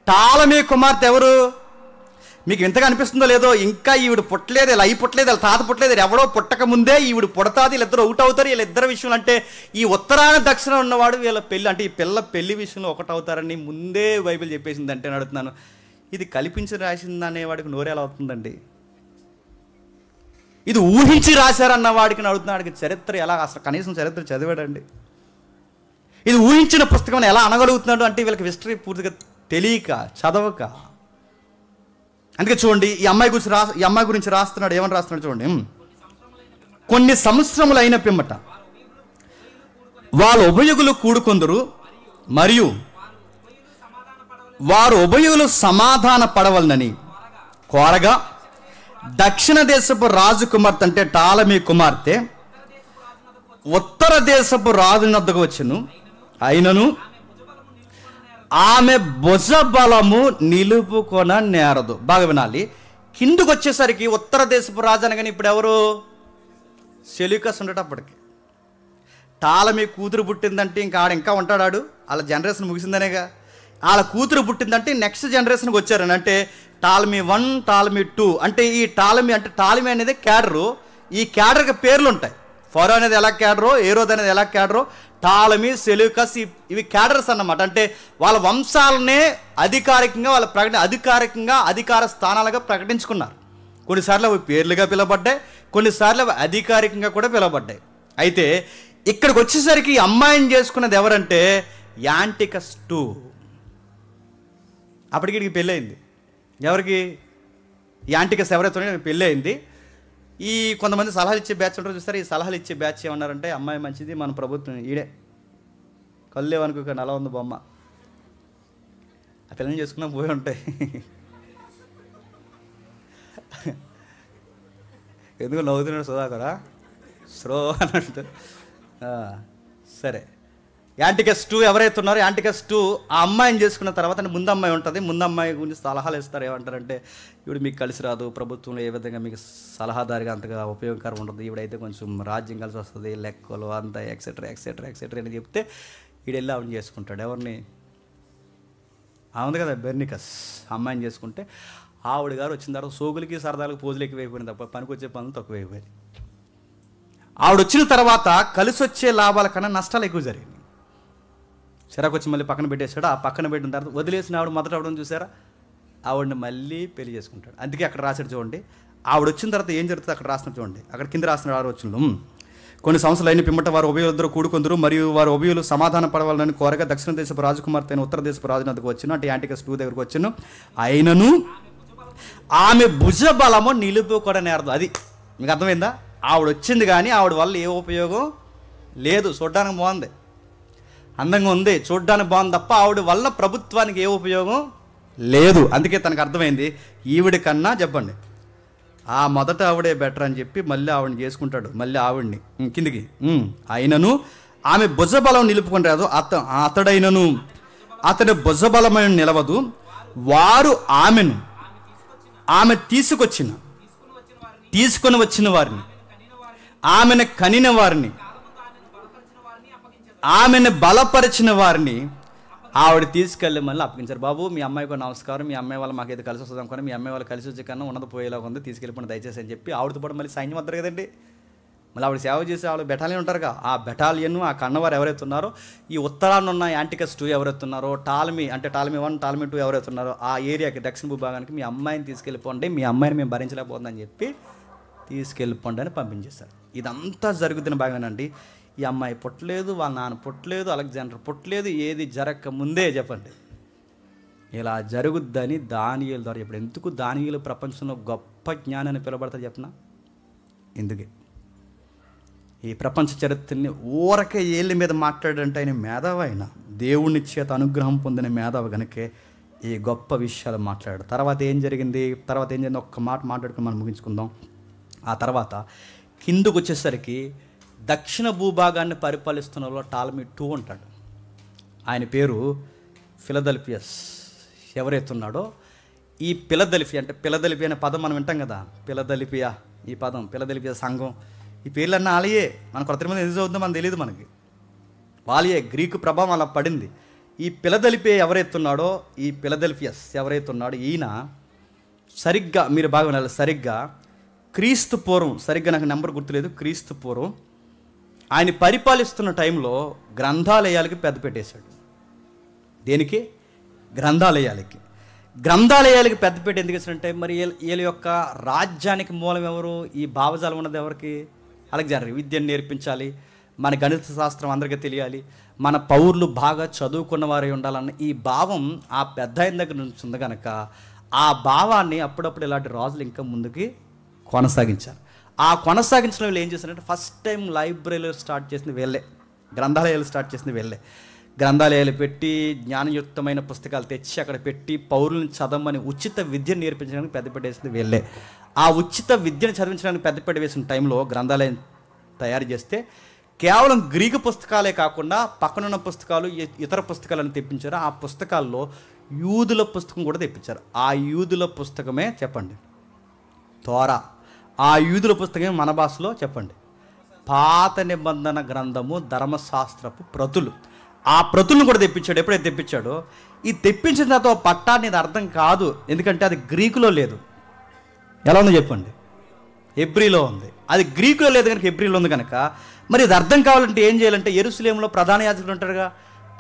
టాలమీ కుమార్తె ఎవరు? మీకు ఇంతగా అనిపిస్తుందో లేదో, ఇంకా ఈవిడ పుట్టలేదు, ఇలా పుట్టలేదు, ఇలా తాత పుట్టలేదు, ఎవడో పుట్టక ముందే ఈవిడ పుడతాది. వీళ్ళిద్దరు ఒకటవుతారు. వీళ్ళిద్దరు విషయంలో అంటే ఈ ఉత్తరాన దక్షిణ ఉన్నవాడు వీళ్ళ పెళ్ళి అంటే ఈ పిల్ల పెళ్లి విషయంలో ఒకటవుతారని ముందే బైబిల్ చెప్పేసింది. అంటే నేను అడుగుతున్నాను, ఇది కల్పించి రాసింది అనేవాడికి నోరేలా అవుతుందండి? ఇది ఊహించి రాశారన్న వాడికి అడుగుతున్నాడికి చరిత్ర ఎలా, అసలు కనీసం చరిత్ర చదివాడండి? ఇది ఊహించిన పుస్తకం ఎలా అనగలుగుతున్నాడు అంటే వీళ్ళకి హిస్టరీ పూర్తిగా తెలియక, చదవక. అందుకే చూడండి, ఈ అమ్మాయి గురించి రాస్తున్నాడు. ఏమని రాస్తున్నాడు చూడండి. కొన్ని సంవత్సరములైన పిమ్మట వాళ్ళ ఉభయుగులు కూడుకొందరు మరియు వారు ఉభయులు సమాధాన పడవలనని కోరగా దక్షిణ దేశపు రాజు కుమార్తె అంటే టాలమీ కుమార్తె ఉత్తర దేశపు రాజు వద్దకు వచ్చును. అయినను ఆమె భుజ బలము నిలుపుకొన నేరదు. బాగా వినాలి. కిందకు వచ్చేసరికి ఉత్తర దేశపు రాజు అనగానే ఇప్పుడు ఎవరు? సెల్యూకస్ ఉండేటప్పటికి. టాలమీ కూతురు పుట్టిందంటే ఇంకా ఇంకా ఉంటాడాడు. వాళ్ళ జనరేషన్ ముగిసిందనేగా. వాళ్ళ కూతురు పుట్టిందంటే నెక్స్ట్ జనరేషన్కి వచ్చారని. అంటే టాలమీ 1, టాలమీ 2 అంటే ఈ టాలమీ అనేది క్యాడరు. ఈ క్యాడర్కి పేర్లు ఉంటాయి. ఫరో అనేది ఎలా క్యాడరో, ఏరోద్ అనేది ఎలా క్యాడరో, టాలమీ, సెల్యూకస్ ఇవి క్యాడర్స్ అన్నమాట. అంటే వాళ్ళ వంశాలనే అధికారికంగా అధికార స్థానాలుగా ప్రకటించుకున్నారు. కొన్నిసార్లు అవి పేర్లుగా పిలవబడ్డాయి, కొన్నిసార్లు అవి అధికారికంగా కూడా పిలవబడ్డాయి. అయితే ఇక్కడికి వచ్చేసరికి ఈ అమ్మాయిని చేసుకున్నది ఎవరంటే యాంటికస్ II. అప్పటికి వీడికి పెళ్ళి అయింది. ఎవరికి? యాంటికస్ ఎవరైతే పెళ్ళి అయింది. ఈ కొంతమంది సలహాలు ఇచ్చే బ్యాచ్ ఉంటారు చూస్తారు. ఈ సలహాలు ఇచ్చే బ్యాచ్ ఏమన్నారంటే అమ్మాయి మంచిది, మన ప్రభుత్వం ఈడే కళ్ళేవనుకో అలా ఉంది బొమ్మ, ఆ పిల్లని చేసుకున్నా పోయి ఉంటాయి. ఎందుకు నవ్వుతున్నాడు సుధాకరా? స్రో అన్నట్టు. సరే, యాంటికస్ II ఎవరైతే ఉన్నారో యాంటికస్ II ఆ అమ్మాయిని చేసుకున్న తర్వాత ముందు అమ్మాయి ఉంటుంది. ముందు అమ్మాయి గురించి సలహాలు ఇస్తారు. ఏమంటారంటే ఈవిడ మీకు కలిసి రాదు, ప్రభుత్వంలో ఏ విధంగా మీకు సలహాదారిగా అంతగా ఉపయోగకరం ఉంటుంది, ఈవిడైతే కొంచెం రాజ్యం కలిసి వస్తుంది, లెక్కలు అంతా ఎక్సెట్రా ఎక్సెట్రా ఎక్సెట్రా అని చెప్తే ఈడు వెళ్ళి ఆవిడని చేసుకుంటాడు. ఎవరిని? అవును కదా, బెర్నికస్ అమ్మాయిని చేసుకుంటే ఆవిడ గారు వచ్చిన తర్వాత సోగులకి సరదాలకు పోజులు ఎక్కువైపోయింది తప్ప పనికి వచ్చే పనులు తక్కువైపోయాయి. ఆవిడ వచ్చిన తర్వాత కలిసి వచ్చే లాభాల కన్నా నష్టాలు ఎక్కువ జరిగింది. చిరాకు వచ్చి మళ్ళీ పక్కన పెట్టేశాడు. ఆ పక్కన పెట్టిన తర్వాత వదిలేసిన ఆవిడ మొదట అవడం చూసారా, ఆవిడని మళ్ళీ పెళ్లి చేసుకుంటాడు. అందుకే అక్కడ రాశాడు చూడండి. ఆవిడ వచ్చిన తర్వాత ఏం జరుగుతుంది అక్కడ రాస్తున్నాడు చూడండి. అక్కడ కింద రాస్తున్నాడు 6వ వచనంలో. కొన్ని సంవత్సరాలు అయిన పిమ్మట వారు ఉభయులిద్దరూ కూడుకొందరు మరియు వారు ఉభయులు సమాధాన పడవాలని కోరగా దక్షిణ దేశపు రాజకుమార్తె అయిన ఉత్తర దేశపు రాజు వద్దకు వచ్చాను. అంటే యాంటికస్ II దగ్గరకు వచ్చాను. అయినను ఆమె భుజ బలము నిలుపుకొన నేరదు. అది మీకు అర్థమైందా? ఆవిడ వచ్చింది కానీ ఆవిడ వల్ల ఏ ఉపయోగం లేదు. చూడ్డానికి బాగుంది, అందంగా ఉంది, చూడ్డానికి బాగుంది తప్ప ఆవిడ వల్ల ప్రభుత్వానికి ఏ ఉపయోగం లేదు. అందుకే తనకు అర్థమైంది ఈవిడి కన్నా చెప్పండి ఆ మొదట ఆవిడే బెటర్ అని చెప్పి మళ్ళీ ఆవిడని చేసుకుంటాడు, మళ్ళీ ఆవిడ్ని కిందికి. అయినను ఆమె భుజబలం నిలుపుకుంటారు, అతడైనను అతని భుజబలమైన నిలవదు. వారు ఆమె తీసుకొని వచ్చిన వారిని, ఆమెను కనిన వారిని, ఆమెను బలపరిచిన వారిని ఆవిడ తీసుకెళ్ళి మళ్ళీ అప్పగించారు. బాబు మీ అమ్మాయికి నమస్కారం, మీ అమ్మాయి వాళ్ళు మాకైతే కలిసి వస్తుంది అనుకుని, మీ అమ్మాయి వాళ్ళు కలిసి వచ్చే కన్నా ఉన్నది పోయేలాగా ఉంది, తీసుకెళ్ళిపోయిన దయచేసి అని చెప్పి ఆవిడతో పాటు మళ్ళీ సైన్యం వద్దరు కదండి. మళ్ళీ ఆవిడ సేవ చేసి ఆవిడ బెటాలియన్ ఉంటారుగా, ఆ బెటాలియన్ ఆ కన్నవారు ఎవరైతే ఉన్నారో, ఈ ఉత్తరాన్ని ఉన్న యాంటికస్ 2 ఎవరైతే ఉన్నారో, టాలమీ 1 టాలమీ 2 ఎవరైతే ఉన్నారో ఆ ఏరియాకి దక్షిణ భూభాగానికి మీ అమ్మాయిని తీసుకెళ్ళిపోండి, మీ అమ్మాయిని మేము భరించలేకపోతుందని చెప్పి తీసుకెళ్ళిపోండి అని పంపించేశారు. ఇదంతా జరుగుతున్న భాగమేనండి. ఈ అమ్మాయి పుట్టలేదు, వాళ్ళ నాన్న పుట్టలేదు, అలెగ్జాండర్ పుట్టలేదు, ఏది జరగక ముందే చెప్పండి ఇలా జరుగుద్దని దానియేలు ద్వారా ఇప్పుడు ఎందుకు దానియేలు ప్రపంచంలో గొప్ప జ్ఞానాన్ని పిలబడతా చెప్పనా? ఎందుకే ఈ ప్రపంచ చరిత్రని ఊరకే ఏళ్ళ మీద మాట్లాడంటే ఆయన మేధావి, ఆయన దేవుని చేత అనుగ్రహం పొందిన మేధావి కనుకే ఈ గొప్ప విషయాలు మాట్లాడాడు. తర్వాత ఏం జరిగింది ఒక్క మాట మాట్లాడుకుని మనం ముగించుకుందాం. ఆ తర్వాత కిందకు వచ్చేసరికి దక్షిణ భూభాగాన్ని పరిపాలిస్తున్న వాళ్ళు టాలమీ 2 ఉంటాడు. ఆయన పేరు ఫిలదెల్ఫియస్. ఎవరైతే ఉన్నాడో ఈ ఫిలదెల్ఫియా అంటే ఫిలదెల్ఫియా అనే పదం మనం వింటాం కదా, ఫిలదెల్ఫియా ఈ పదం, ఫిలదెల్ఫియా సంఘం, ఈ పేర్లన్నీ ఆలయే. మన కొత్త మంది ఎందుకు చదువుతుందో మనకు తెలియదు, మనకి వాళ్ళే గ్రీకు ప్రభావం అలా పడింది. ఈ ఫిలదెల్ఫియా ఎవరైతే ఉన్నాడో, ఈ ఫిలదెల్ఫియస్ ఎవరైతే ఉన్నాడో ఈయన సరిగ్గా మీరు బాగా వినాలి, సరిగ్గా క్రీస్తు పూర్వం, సరిగ్గా నాకు నెంబర్ గుర్తులేదు, క్రీస్తు పూర్వం ఆయన పరిపాలిస్తున్న టైంలో గ్రంథాలయాలకి పెద్ద పెట్టేశాడు. దేనికి? గ్రంథాలయాలకి పెద్దపేట ఎందుకు వేసాడంటే మరి వీళ్ళ యొక్క రాజ్యానికి మూలం ఎవరు? ఈ భావజాలం ఉన్నది ఎవరికి? అలెగ్జాండర్. విద్యను నేర్పించాలి, మన గణిత శాస్త్రం అందరికీ తెలియాలి, మన పౌరులు బాగా చదువుకున్న వారే ఉండాలన్న ఈ భావం ఆ పెద్ద ఆయన దగ్గర నుంచి ఉంది కనుక ఆ భావాన్ని అప్పుడప్పుడు ఇలాంటి రాజులు ఇంకా ముందుకి కొనసాగించారు. ఆ కొనసాగించిన వీళ్ళు ఏం చేశారంటే ఫస్ట్ టైం లైబ్రరీలు స్టార్ట్ చేసింది వీళ్ళే, గ్రంథాలయాలు స్టార్ట్ చేసింది వీళ్ళే. గ్రంథాలయాలు పెట్టి జ్ఞానయుక్తమైన పుస్తకాలు తెచ్చి అక్కడ పెట్టి పౌరులను చదవమని ఉచిత విద్యను నేర్పించడానికి పెద్దపీట వేసింది వీళ్ళే. ఆ ఉచిత విద్యను చదివించడానికి పెద్దపీట వేసిన టైంలో గ్రంథాలయం తయారు చేస్తే కేవలం గ్రీకు పుస్తకాలే కాకుండా పక్కనున్న పుస్తకాలు ఇతర పుస్తకాలను తెప్పించారు. ఆ పుస్తకాల్లో యూదుల పుస్తకం కూడా తెప్పించారు. ఆ యూదుల పుస్తకమే చెప్పండి తోరా. ఆ యూదుల పుస్తకమే మన భాషలో చెప్పండి పాత నిబంధన గ్రంథము, ధర్మశాస్త్రపు ప్రతులు. ఆ ప్రతులను కూడా తెప్పించాడు. ఎప్పుడైతే తెప్పించాడో ఈ తెప్పించిన తర్వాత పట్టాన్ని ఇది అర్థం కాదు, ఎందుకంటే అది గ్రీకులో లేదు. ఎలా ఉందో చెప్పండి? హెబ్రీలో ఉంది. అది గ్రీకులో లేదు కనుక హెబ్రీలో ఉంది కనుక మరి ఇది అర్థం కావాలంటే ఏం చేయాలంటే యెరూషలేములో ప్రధాన యాజకులు ఉంటారుగా,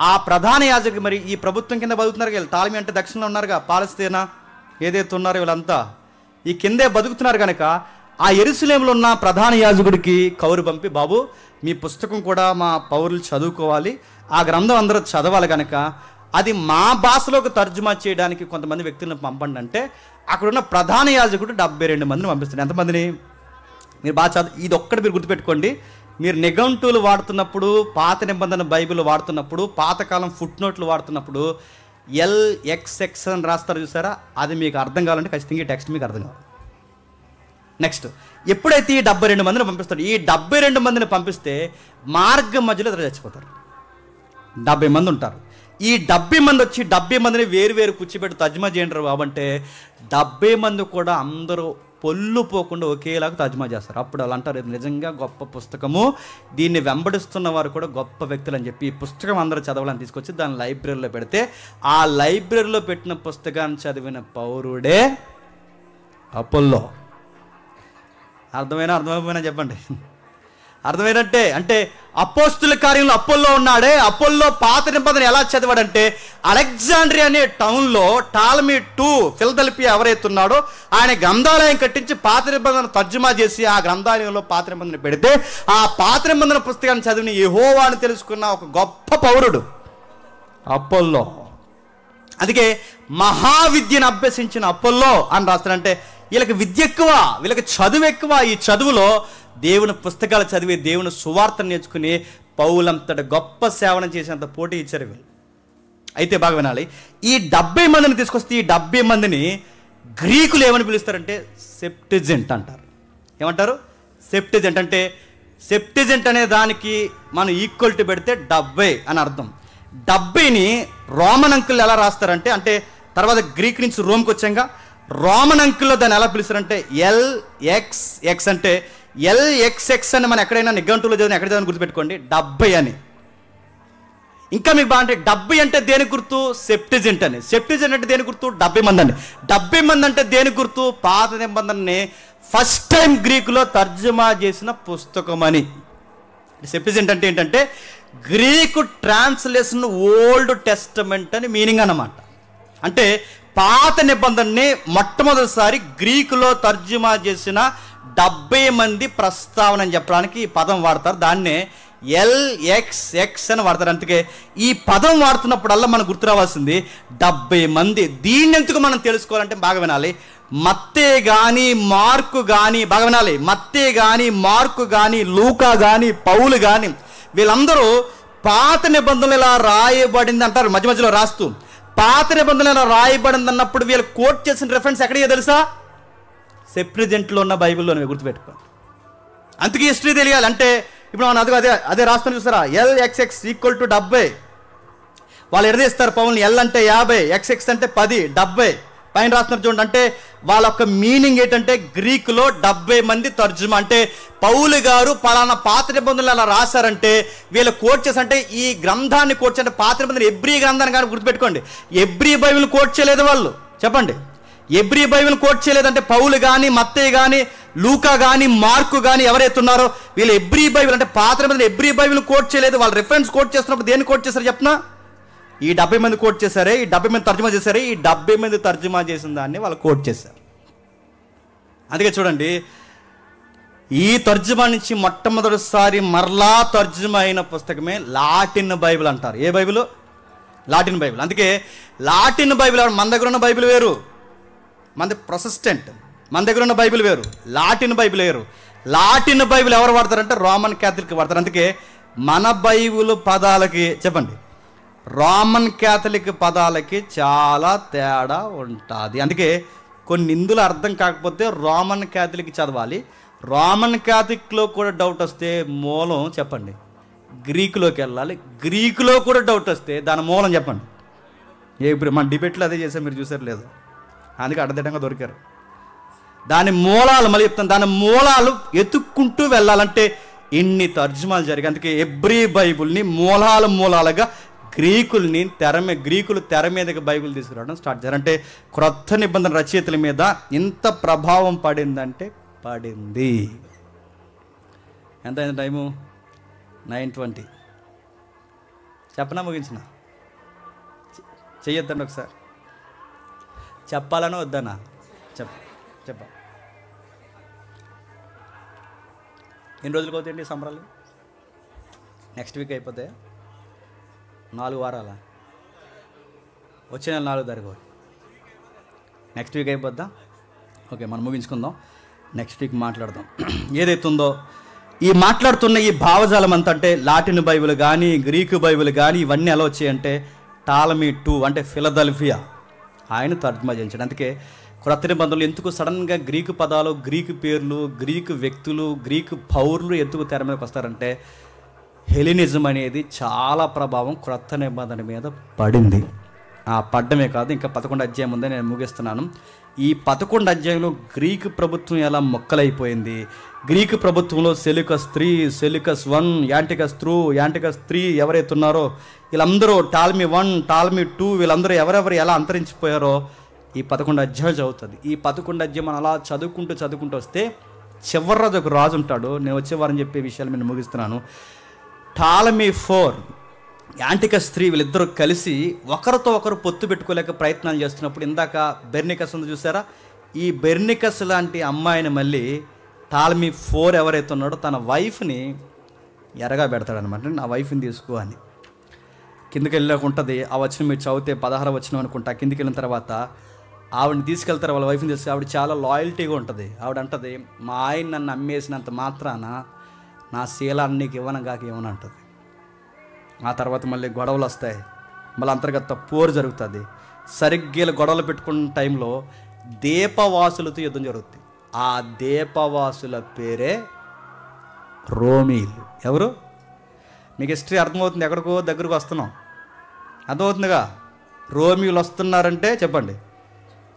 ఆ ప్రధాన యాజకులు మరి ఈ ప్రభుత్వం కింద బతుకుతున్నారు కదా, టాలమీ అంటే దక్షిణంలో ఉన్నారుగా, పాలస్తీనా ఏదైతే ఉన్నారో వీళ్ళంతా ఈ కిందే బతుకుతున్నారు కనుక ఆ యెరూషలేములో ఉన్న ప్రధాన యాజకుడికి కౌరు పంపి, బాబు మీ పుస్తకం కూడా మా పౌరులు చదువుకోవాలి, ఆ గ్రంథం అందరూ చదవాలి కనుక అది మా భాషలోకి తర్జుమా చేయడానికి కొంతమంది వ్యక్తులను పంపండి అంటే అక్కడున్న ప్రధాన యాజకుడు 72 మందిని పంపిస్తాడు. ఎంతమందిని? మీరు బాగా చదువు, ఇది ఒక్కటి మీరు గుర్తుపెట్టుకోండి. మీరు నిఘంటువులు వాడుతున్నప్పుడు, పాత నిబంధన బైబిల్ వాడుతున్నప్పుడు, పాతకాలం ఫుట్ నోట్లు వాడుతున్నప్పుడు LXX అని రాస్తారు చూసారా, అది మీకు అర్థం కావాలంటే ఖచ్చితంగా ఈ టెక్స్ట్ మీకు అర్థం కావాలి. నెక్స్ట్ ఎప్పుడైతే ఈ 72 మందిని పంపిస్తాడు, ఈ 72 మందిని పంపిస్తే మార్గం మధ్యలో ఇద్దరు చచ్చిపోతారు. 70 మంది ఉంటారు. ఈ 70 మంది వచ్చి 70 మందిని వేరు కూర్చోబెట్టి తర్జుమా చేయండి బాబు అంటే 70 మంది కూడా అందరూ పొల్లు పోకుండా ఒకేలాగా తర్జుమా చేస్తారు. అప్పుడు అలా అంటారు, ఇది నిజంగా గొప్ప పుస్తకము, దీన్ని వెంబడిస్తున్న వారు కూడా గొప్ప వ్యక్తులు అని చెప్పి ఈ పుస్తకం అందరూ చదవాలని తీసుకొచ్చి దాన్ని లైబ్రరీలో పెడితే ఆ లైబ్రరీలో పెట్టిన పుస్తకాన్ని చదివిన పౌరుడే అపోల్లో. అర్థమైపోయినా చెప్పండి? అర్థమైనట్టే. అంటే అపోస్తుల కార్యంలో అపోల్లో ఉన్నాడే, అపోల్లో పాత నిబంధన ఎలా చదివాడంటే అలెగ్జాండ్రియా అనే టౌన్లో టాలమీ 2 ఫిలదెల్ఫియా ఎవరైతే ఉన్నాడో ఆయన గ్రంథాలయం కట్టించి పాత నిబంధన తర్జుమా చేసి ఆ గ్రంథాలయంలో పాత నిబంధన పెడితే ఆ పాత నిబంధన పుస్తకాన్ని చదివిన యెహోవాను తెలుసుకున్న ఒక గొప్ప పౌరుడు అపోల్లో. అందుకే మహావిద్యను అభ్యసించిన అపోల్లో అని రాస్తారంటే వీళ్ళకి విద్య ఎక్కువ, వీళ్ళకి చదువు ఎక్కువ. ఈ చదువులో దేవుని పుస్తకాలు చదివి దేవుని సువార్తను నేర్చుకుని పౌలంతటి గొప్ప సేవనం చేసేంత పోటీ ఇచ్చారు వీళ్ళు. అయితే బాగా వినాలి, ఈ 70 మందిని తీసుకొస్తే ఈ 70 మందిని గ్రీకులు ఏమని పిలుస్తారంటే సెప్టిజెంట్ అంటారు. ఏమంటారు? సెప్టిజెంట్. అంటే సెప్టిజెంట్ అనే దానికి మనం ఈక్వల్ టు పెడితే 70 అని అర్థం. 70ని రోమన్ అంకులు ఎలా రాస్తారంటే, అంటే తర్వాత గ్రీక్ నుంచి రోమ్కి వచ్చాక రోమన్ అంకుల్లో దాన్ని ఎలా పిలుస్తారంటే LXX. అంటే LXX అని మనం ఎక్కడైనా నిఘంటువులో చదివిన ఎక్కడ చదివిన గుర్తుపెట్టుకోండి, 70 అని. ఇంకా మీకు బాగుంటే 70 అంటే దేని గుర్తు? సెప్టిజెంట్ అని. సెప్టిజెంట్ అంటే దేని గుర్తు? 70 మంది అండి. 70 మంది అంటే దేని గుర్తు? పాత నిబంధనని ఫస్ట్ టైం గ్రీకులో తర్జుమా చేసిన పుస్తకం అని. సెప్టిజెంట్ అంటే ఏంటంటే గ్రీకు ట్రాన్స్లేషన్ ఓల్డ్ టెస్టమెంట్ అని మీనింగ్ అన్నమాట. అంటే పాత నిబంధనని మొట్టమొదటిసారి గ్రీకులో తర్జుమా చేసిన 70 మంది ప్రస్తావన అని చెప్పడానికి ఈ పదం వాడతారు. దాన్నే LXX అని వాడతారు. అందుకే ఈ పదం వాడుతున్నప్పుడల్లా మనకు గుర్తు రావాల్సింది 70 మంది. దీన్ని ఎందుకు మనం తెలుసుకోవాలంటే బాగా వినాలి, మత్తే కానీ మార్కు కానీ, బాగా వినాలి, మత్తే కానీ మార్కు కానీ లూకా కానీ పౌలు కానీ వీళ్ళందరూ పాత నిబంధనలు ఇలా రాయబడింది అంటారు మధ్య మధ్యలో రాస్తూ. పాత నిబంధనలు ఇలా రాయబడింది అన్నప్పుడు వీళ్ళు కోట్ చేసిన రెఫరెన్స్ ఎక్కడియో తెలుసా? సెప్టిజెంట్లో ఉన్న బైబిల్లోనే, గుర్తుపెట్టుకోండి. అందుకే హిస్టరీ తెలియాలి. అంటే ఇప్పుడు మనం అదే రాస్తాను చూస్తారా, LXX ఈక్వల్ టు 70. వాళ్ళు ఎడదీస్తారు పౌల్ని, L అంటే 50, XX అంటే 10, 70 పైన రాస్తున్నారు చూడండి. అంటే వాళ్ళ యొక్క మీనింగ్ ఏంటంటే గ్రీకులో 70 మంది తర్జుమా. అంటే పౌలు గారు పలానా పాత నిబంధనలు అలా రాశారంటే వీళ్ళు కోట్ చేసి, అంటే ఈ గ్రంథాన్ని కోట్ చేయాలంటే పాత నిబంధనలు ఎబ్రీ గ్రంథాన్ని కానీ గుర్తుపెట్టుకోండి, ఎబ్రీ బైబిల్ కోట్ చేయలేదు వాళ్ళు. చెప్పండి, ఎబ్రీ బైబిల్ కోట్ చేయలేదంటే పౌలు కానీ మత్తయి కానీ లూకా కానీ మార్కు కానీ ఎవరైతే ఉన్నారో వీళ్ళు ఎబ్రీ బైబిల్, అంటే పాత నిబంధనలు ఎబ్రీ బైబిల్ కోట్ చేయలేదు. వాళ్ళు రిఫరెన్స్ కోట్ చేస్తున్నప్పుడు దేన్ని కోట్ చేశారు చెప్పనా? ఈ 70 మంది కోట్ చేశారే, ఈ 70 మంది తర్జుమా చేశారే, ఈ 70 మంది తర్జుమా చేసిన దాన్ని వాళ్ళు కోట్ చేశారు. అందుకే చూడండి, ఈ తర్జుమా నుంచి మొట్టమొదటిసారి మరలా తర్జుమా అయిన పుస్తకమే లాటిన్ బైబిల్ అంటారు. ఏ బైబిల్? Latin Bible. అందుకే లాటిన్ బైబిల్, మన దగ్గర ఉన్న బైబిల్ వేరు, మనది ప్రొటెస్టెంట్, మన దగ్గర ఉన్న బైబిల్ వేరు, లాటిన్ బైబిల్ వేరు. లాటిన్ బైబిల్ ఎవరు వాడతారంటే రోమన్ క్యాథలిక్ వాడతారు. అందుకే మన బైబిల్ పదాలకి, చెప్పండి, రోమన్ క్యాథలిక్ పదాలకి చాలా తేడా ఉంటుంది. అందుకే కొన్ని ఇందులో అర్థం కాకపోతే రోమన్ క్యాథలిక్ చదవాలి. రోమన్ క్యాథలిక్లో కూడా డౌట్ వస్తే మూలం చెప్పండి, గ్రీకులోకి వెళ్ళాలి. గ్రీకులో కూడా డౌట్ వస్తే దాని మూలం చెప్పండి. ఇప్పుడు మన డిబేట్లో అదే చేసాం, మీరు చూసారు లేదు? అందుకే అడ్డదిడ్డంగా దొరికారు. దాని మూలాలు మళ్ళీ చెప్తాను, దాని మూలాలు ఎత్తుక్కుంటూ వెళ్ళాలంటే ఇన్ని తర్జుమాలు జరిగాయి. అందుకే ఎబ్రీ బైబుల్ని మూలాలుగా గ్రీకులు తెర మీదకి బైబిల్ తీసుకురావడం స్టార్ట్ చేశారు. అంటే క్రొత్త నిబంధన రచయితల మీద ఇంత ప్రభావం పడిందంటే పడింది. ఎంత అయింది టైము? 9:20. చెప్పనా ముగించిన? చెయ్యొద్దండి ఒకసారి. చెప్పాలనో వద్దనా? చెప్ప ఎన్ని రోజులకు అవుతాయండి సంబరాలు? నెక్స్ట్ వీక్ అయిపోతాయి. 4 వారాల, వచ్చే నెల 4 తారీఖు, నెక్స్ట్ వీక్ అయిపోద్దా? ఓకే, మనం ముగించుకుందాం, నెక్స్ట్ వీక్ మాట్లాడదాం. ఏదైతుందో ఈ మాట్లాడుతున్న ఈ భావజాలం అంతా, అంటే లాటిన్ బైబిల్ కానీ గ్రీకు బైబిల్ కానీ ఇవన్నీ ఎలా వచ్చాయంటే టాలమీ II అంటే ఫిలదెల్ఫియా ఆయన తర్జుమా చేయించాడు. అందుకే క్రొత్త నిబంధనలు ఎందుకు సడన్గా గ్రీకు పదాలు, గ్రీకు పేర్లు, గ్రీకు వ్యక్తులు, గ్రీకు పౌరులు ఎందుకు తెర మీదకి వస్తారంటే హెలినిజం అనేది చాలా ప్రభావం క్రొత్త నిబంధన మీద పడింది. పడ్డమే కాదు, ఇంకా 11 అధ్యాయం ఉందని నేను ముగిస్తున్నాను. ఈ 11 అధ్యాయంలో గ్రీకు ప్రభుత్వం ఎలా మొక్కలైపోయింది, గ్రీకు ప్రభుత్వంలో సెల్యూకస్ I, యాంటికస్ III ఎవరైతే ఉన్నారో వీళ్ళందరూ, టాలమీ I, టాలమీ II వీళ్ళందరూ ఎవరెవరు ఎలా అంతరించిపోయారో ఈ 11 అధ్యాయం చదువుతుంది. ఈ 11 అధ్యాయం మనం అలా చదువుకుంటూ వస్తే చివరి రోజు ఒక రాజు ఉంటాడు. నేను వచ్చేవారని చెప్పే విషయాలు నేను ముగిస్తున్నాను. టాలమీ IV, యాంటికస్ III వీళ్ళిద్దరూ కలిసి ఒకరితో ఒకరు పొత్తు పెట్టుకోలేక ప్రయత్నాలు చేస్తున్నప్పుడు, ఇందాక బెర్నికస్ ఉంది చూసారా, ఈ బెర్నికస్ లాంటి అమ్మాయిని మళ్ళీ టాలమీ IV ఎవరైతే ఉన్నాడో తన వైఫ్ని ఎరగా పెడతాడనమాట. నా వైఫ్ని తీసుకో అని. కిందకి వెళ్ళాక ఉంటుంది ఆ వచనం, మీరు చదివితే 16వ వచనం అనుకుంటా. కిందికి వెళ్ళిన తర్వాత ఆవిడని తీసుకెళ్తారు, వాళ్ళ వైఫ్ని తీసుకు. ఆవిడ చాలా లాయల్టీగా ఉంటుంది. ఆవిడ అంటుంది, మా ఆయన నన్ను అమ్మేసినంత మాత్రాన నా శీలాన్ని నీకు ఇవ్వను కాక ఇవ్వను అంటుంది. ఆ తర్వాత మళ్ళీ గొడవలు వస్తాయి. మళ్ళీ అంతర్గత పోరు జరుగుతుంది. సరిగ్గా గొడవలు పెట్టుకున్న టైంలో దీపవాసులతో యుద్ధం జరుగుతుంది. ఆ దీపవాసుల పేరే రోమీలు. ఎవరు? మీకు హిస్టరీ అర్థమవుతుంది, ఎక్కడికో దగ్గరకు వస్తున్నాం, అర్థమవుతుందిగా. రోమీలు వస్తున్నారంటే చెప్పండి,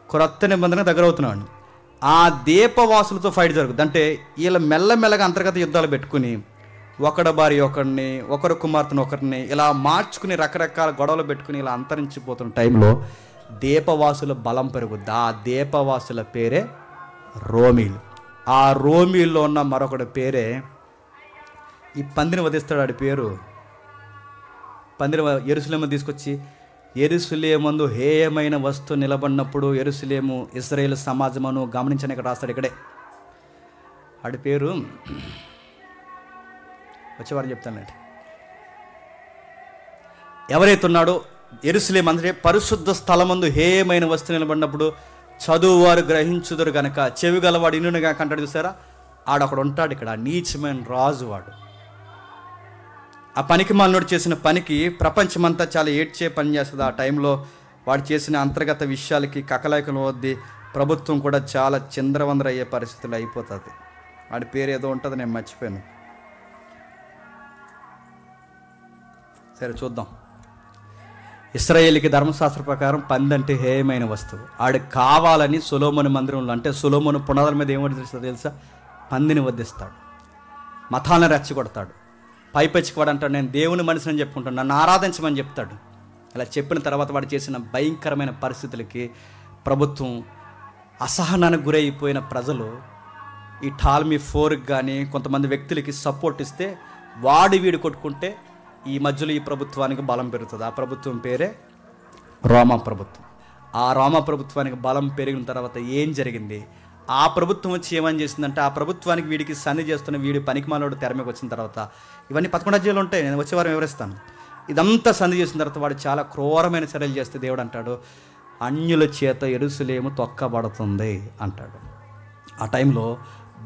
క్రొత్త నిబంధన దగ్గర అవుతున్నాడు. ఆ దీపవాసులతో ఫైట్ జరుగుతుంది. అంటే వీళ్ళ మెల్లమెల్లగా అంతర్గత యుద్ధాలు పెట్టుకుని ఒకడి భార్య ఒకరిని, ఒకరి కుమార్తెను ఒకరిని ఇలా మార్చుకుని రకరకాల గొడవలు పెట్టుకుని ఇలా అంతరించిపోతున్న టైంలో దీపవాసుల బలం పెరుగుద్ది. ఆ దీపవాసుల పేరే రోమీలు. ఆ రోమీల్లో ఉన్న మరొకటి పేరే, ఈ పందిని వధిస్తాడు, ఆడి పేరు పందిని యెరూషలేము తీసుకొచ్చి, యెరూషలేమందు హేయమైన వస్తువు నిలబడినప్పుడు యెరూషలేము ఇశ్రాయేలు సమాజమును గమనించని ఇక్కడ రాస్తాడు. ఇక్కడే ఆడి పేరు వచ్చేవారు చెప్తానండి. ఎవరైతే ఉన్నాడో యెరూషలేము అంటే పరిశుద్ధ స్థలమందు హేయమైన వస్తువు నిలబడినప్పుడు చదువువారు గ్రహించుదురు గనక చెవి గలవాడు ఇన్నుగా కంటాడు. చూసారా, ఆడొకడు ఉంటాడు ఇక్కడ, నీచమైన రాజు వాడు. ఆ పనికి మాలినోడు చేసిన పనికి ప్రపంచమంతా చాలా ఏడ్చే పని చేస్తుంది. ఆ టైంలో వాడు చేసిన అంతర్గత విషయాలకి కకలేకలు వద్ది ప్రభుత్వం కూడా చాలా చిందరవందర అయ్యే పరిస్థితులు అయిపోతుంది. వాడి పేరు ఏదో ఉంటుంది, నేను మర్చిపోయాను. సరే చూద్దాం. ఇశ్రాయేలుకి ధర్మశాస్త్ర ప్రకారం పంది అంటే హేయమైన వస్తువు. ఆడికి కావాలని సొలొమోను మందిరంలో, అంటే సొలొమోను పునాదుల మీద ఏం వదిలిస్తాడు తెలుసా? పందిని వధిస్తాడు, మతాలను రెచ్చగొడతాడు. పైపెచ్చి వాడు అంటాడు, నేను దేవుని మనిషిని అని చెప్పుకుంటాను, నన్ను ఆరాధించమని చెప్తాడు. ఇలా చెప్పిన తర్వాత వాడు చేసిన భయంకరమైన పరిస్థితులకి ప్రభుత్వం, అసహనానికి గురైపోయిన ప్రజలు ఈ టాల్మీ 4కి కానీ కొంతమంది వ్యక్తులకి సపోర్ట్ ఇస్తే వీడు కొట్టుకుంటే ఈ మధ్యలో ఈ ప్రభుత్వానికి బలం పెరుగుతుంది. ఆ ప్రభుత్వం పేరే రోమా ప్రభుత్వం. ఆ రోమా ప్రభుత్వానికి బలం పెరిగిన తర్వాత ఏం జరిగింది? ఆ ప్రభుత్వం వచ్చి ఏమని చేసిందంటే, ఆ ప్రభుత్వానికి వీడికి సంధి చేస్తున్న వీడి పనికిమాలోడు తెర మీదకి వచ్చిన తర్వాత, ఇవన్నీ 11 అధ్యాయాలు ఉంటాయి, నేను వచ్చే వారం వివరిస్తాను. ఇదంతా సంధి చేసిన తర్వాత వాడు చాలా క్రూరమైన చర్యలు చేస్తే దేవుడు అంటాడు, అన్యుల చేత యెరూషలేము తొక్కబడుతుంది అంటాడు. ఆ టైంలో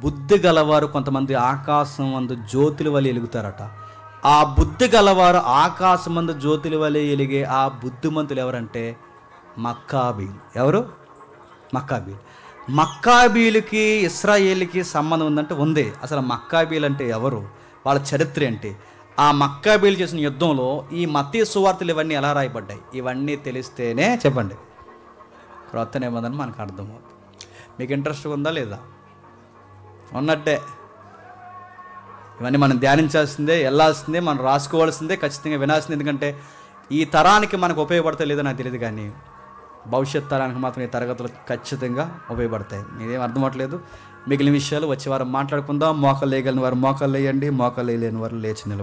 బుద్ధి గలవారు కొంతమంది ఆకాశం అందు జ్యోతుల వలె వెలుగుతారట. ఆ బుద్ధి గలవారు ఆకాశం అందు జ్యోతుల వలె వెలిగే ఆ బుద్ధిమంతులు ఎవరంటే మక్కాబీలు. ఎవరు? మక్కాబీలు. మక్కాబీలకి ఇశ్రాయేలుకి సంబంధం ఉందంటే ఉంది. అసలు మక్కాబీలు అంటే ఎవరు, వాళ్ళ చరిత్ర ఏంటి, ఆ మక్కాబీలు చేసిన యుద్ధంలో ఈ మత్తయి సువార్తలు ఇవన్నీ ఎలా రాయబడ్డాయి, ఇవన్నీ తెలిస్తేనే చెప్పండి క్రొత్త నిబంధన మనకు అర్థమవుతుంది. మీకు ఇంట్రెస్ట్ ఉందా లేదా? ఉన్నట్టే. ఇవన్నీ మనం ధ్యానించాల్సిందే, వెళ్ళాల్సిందే, మనం రాసుకోవాల్సిందే, ఖచ్చితంగా వినాల్సిందే. ఎందుకంటే ఈ తరానికి మనకు ఉపయోగపడతా లేదో నాకు తెలియదు, కానీ భవిష్యత్ తరానికి మాత్రం ఈ తరగతులు ఖచ్చితంగా ఉపయోగపడతాయి. మీదేం అర్థమవట్లేదు. మిగిలిన విషయాలు వచ్చే వారం మాట్లాడుకుందాం. మోకాలు వేయగలిగిన వారు మోకాలు వేయండి, మోకాలు వేయలేని వారు లేచి నిలబడండి.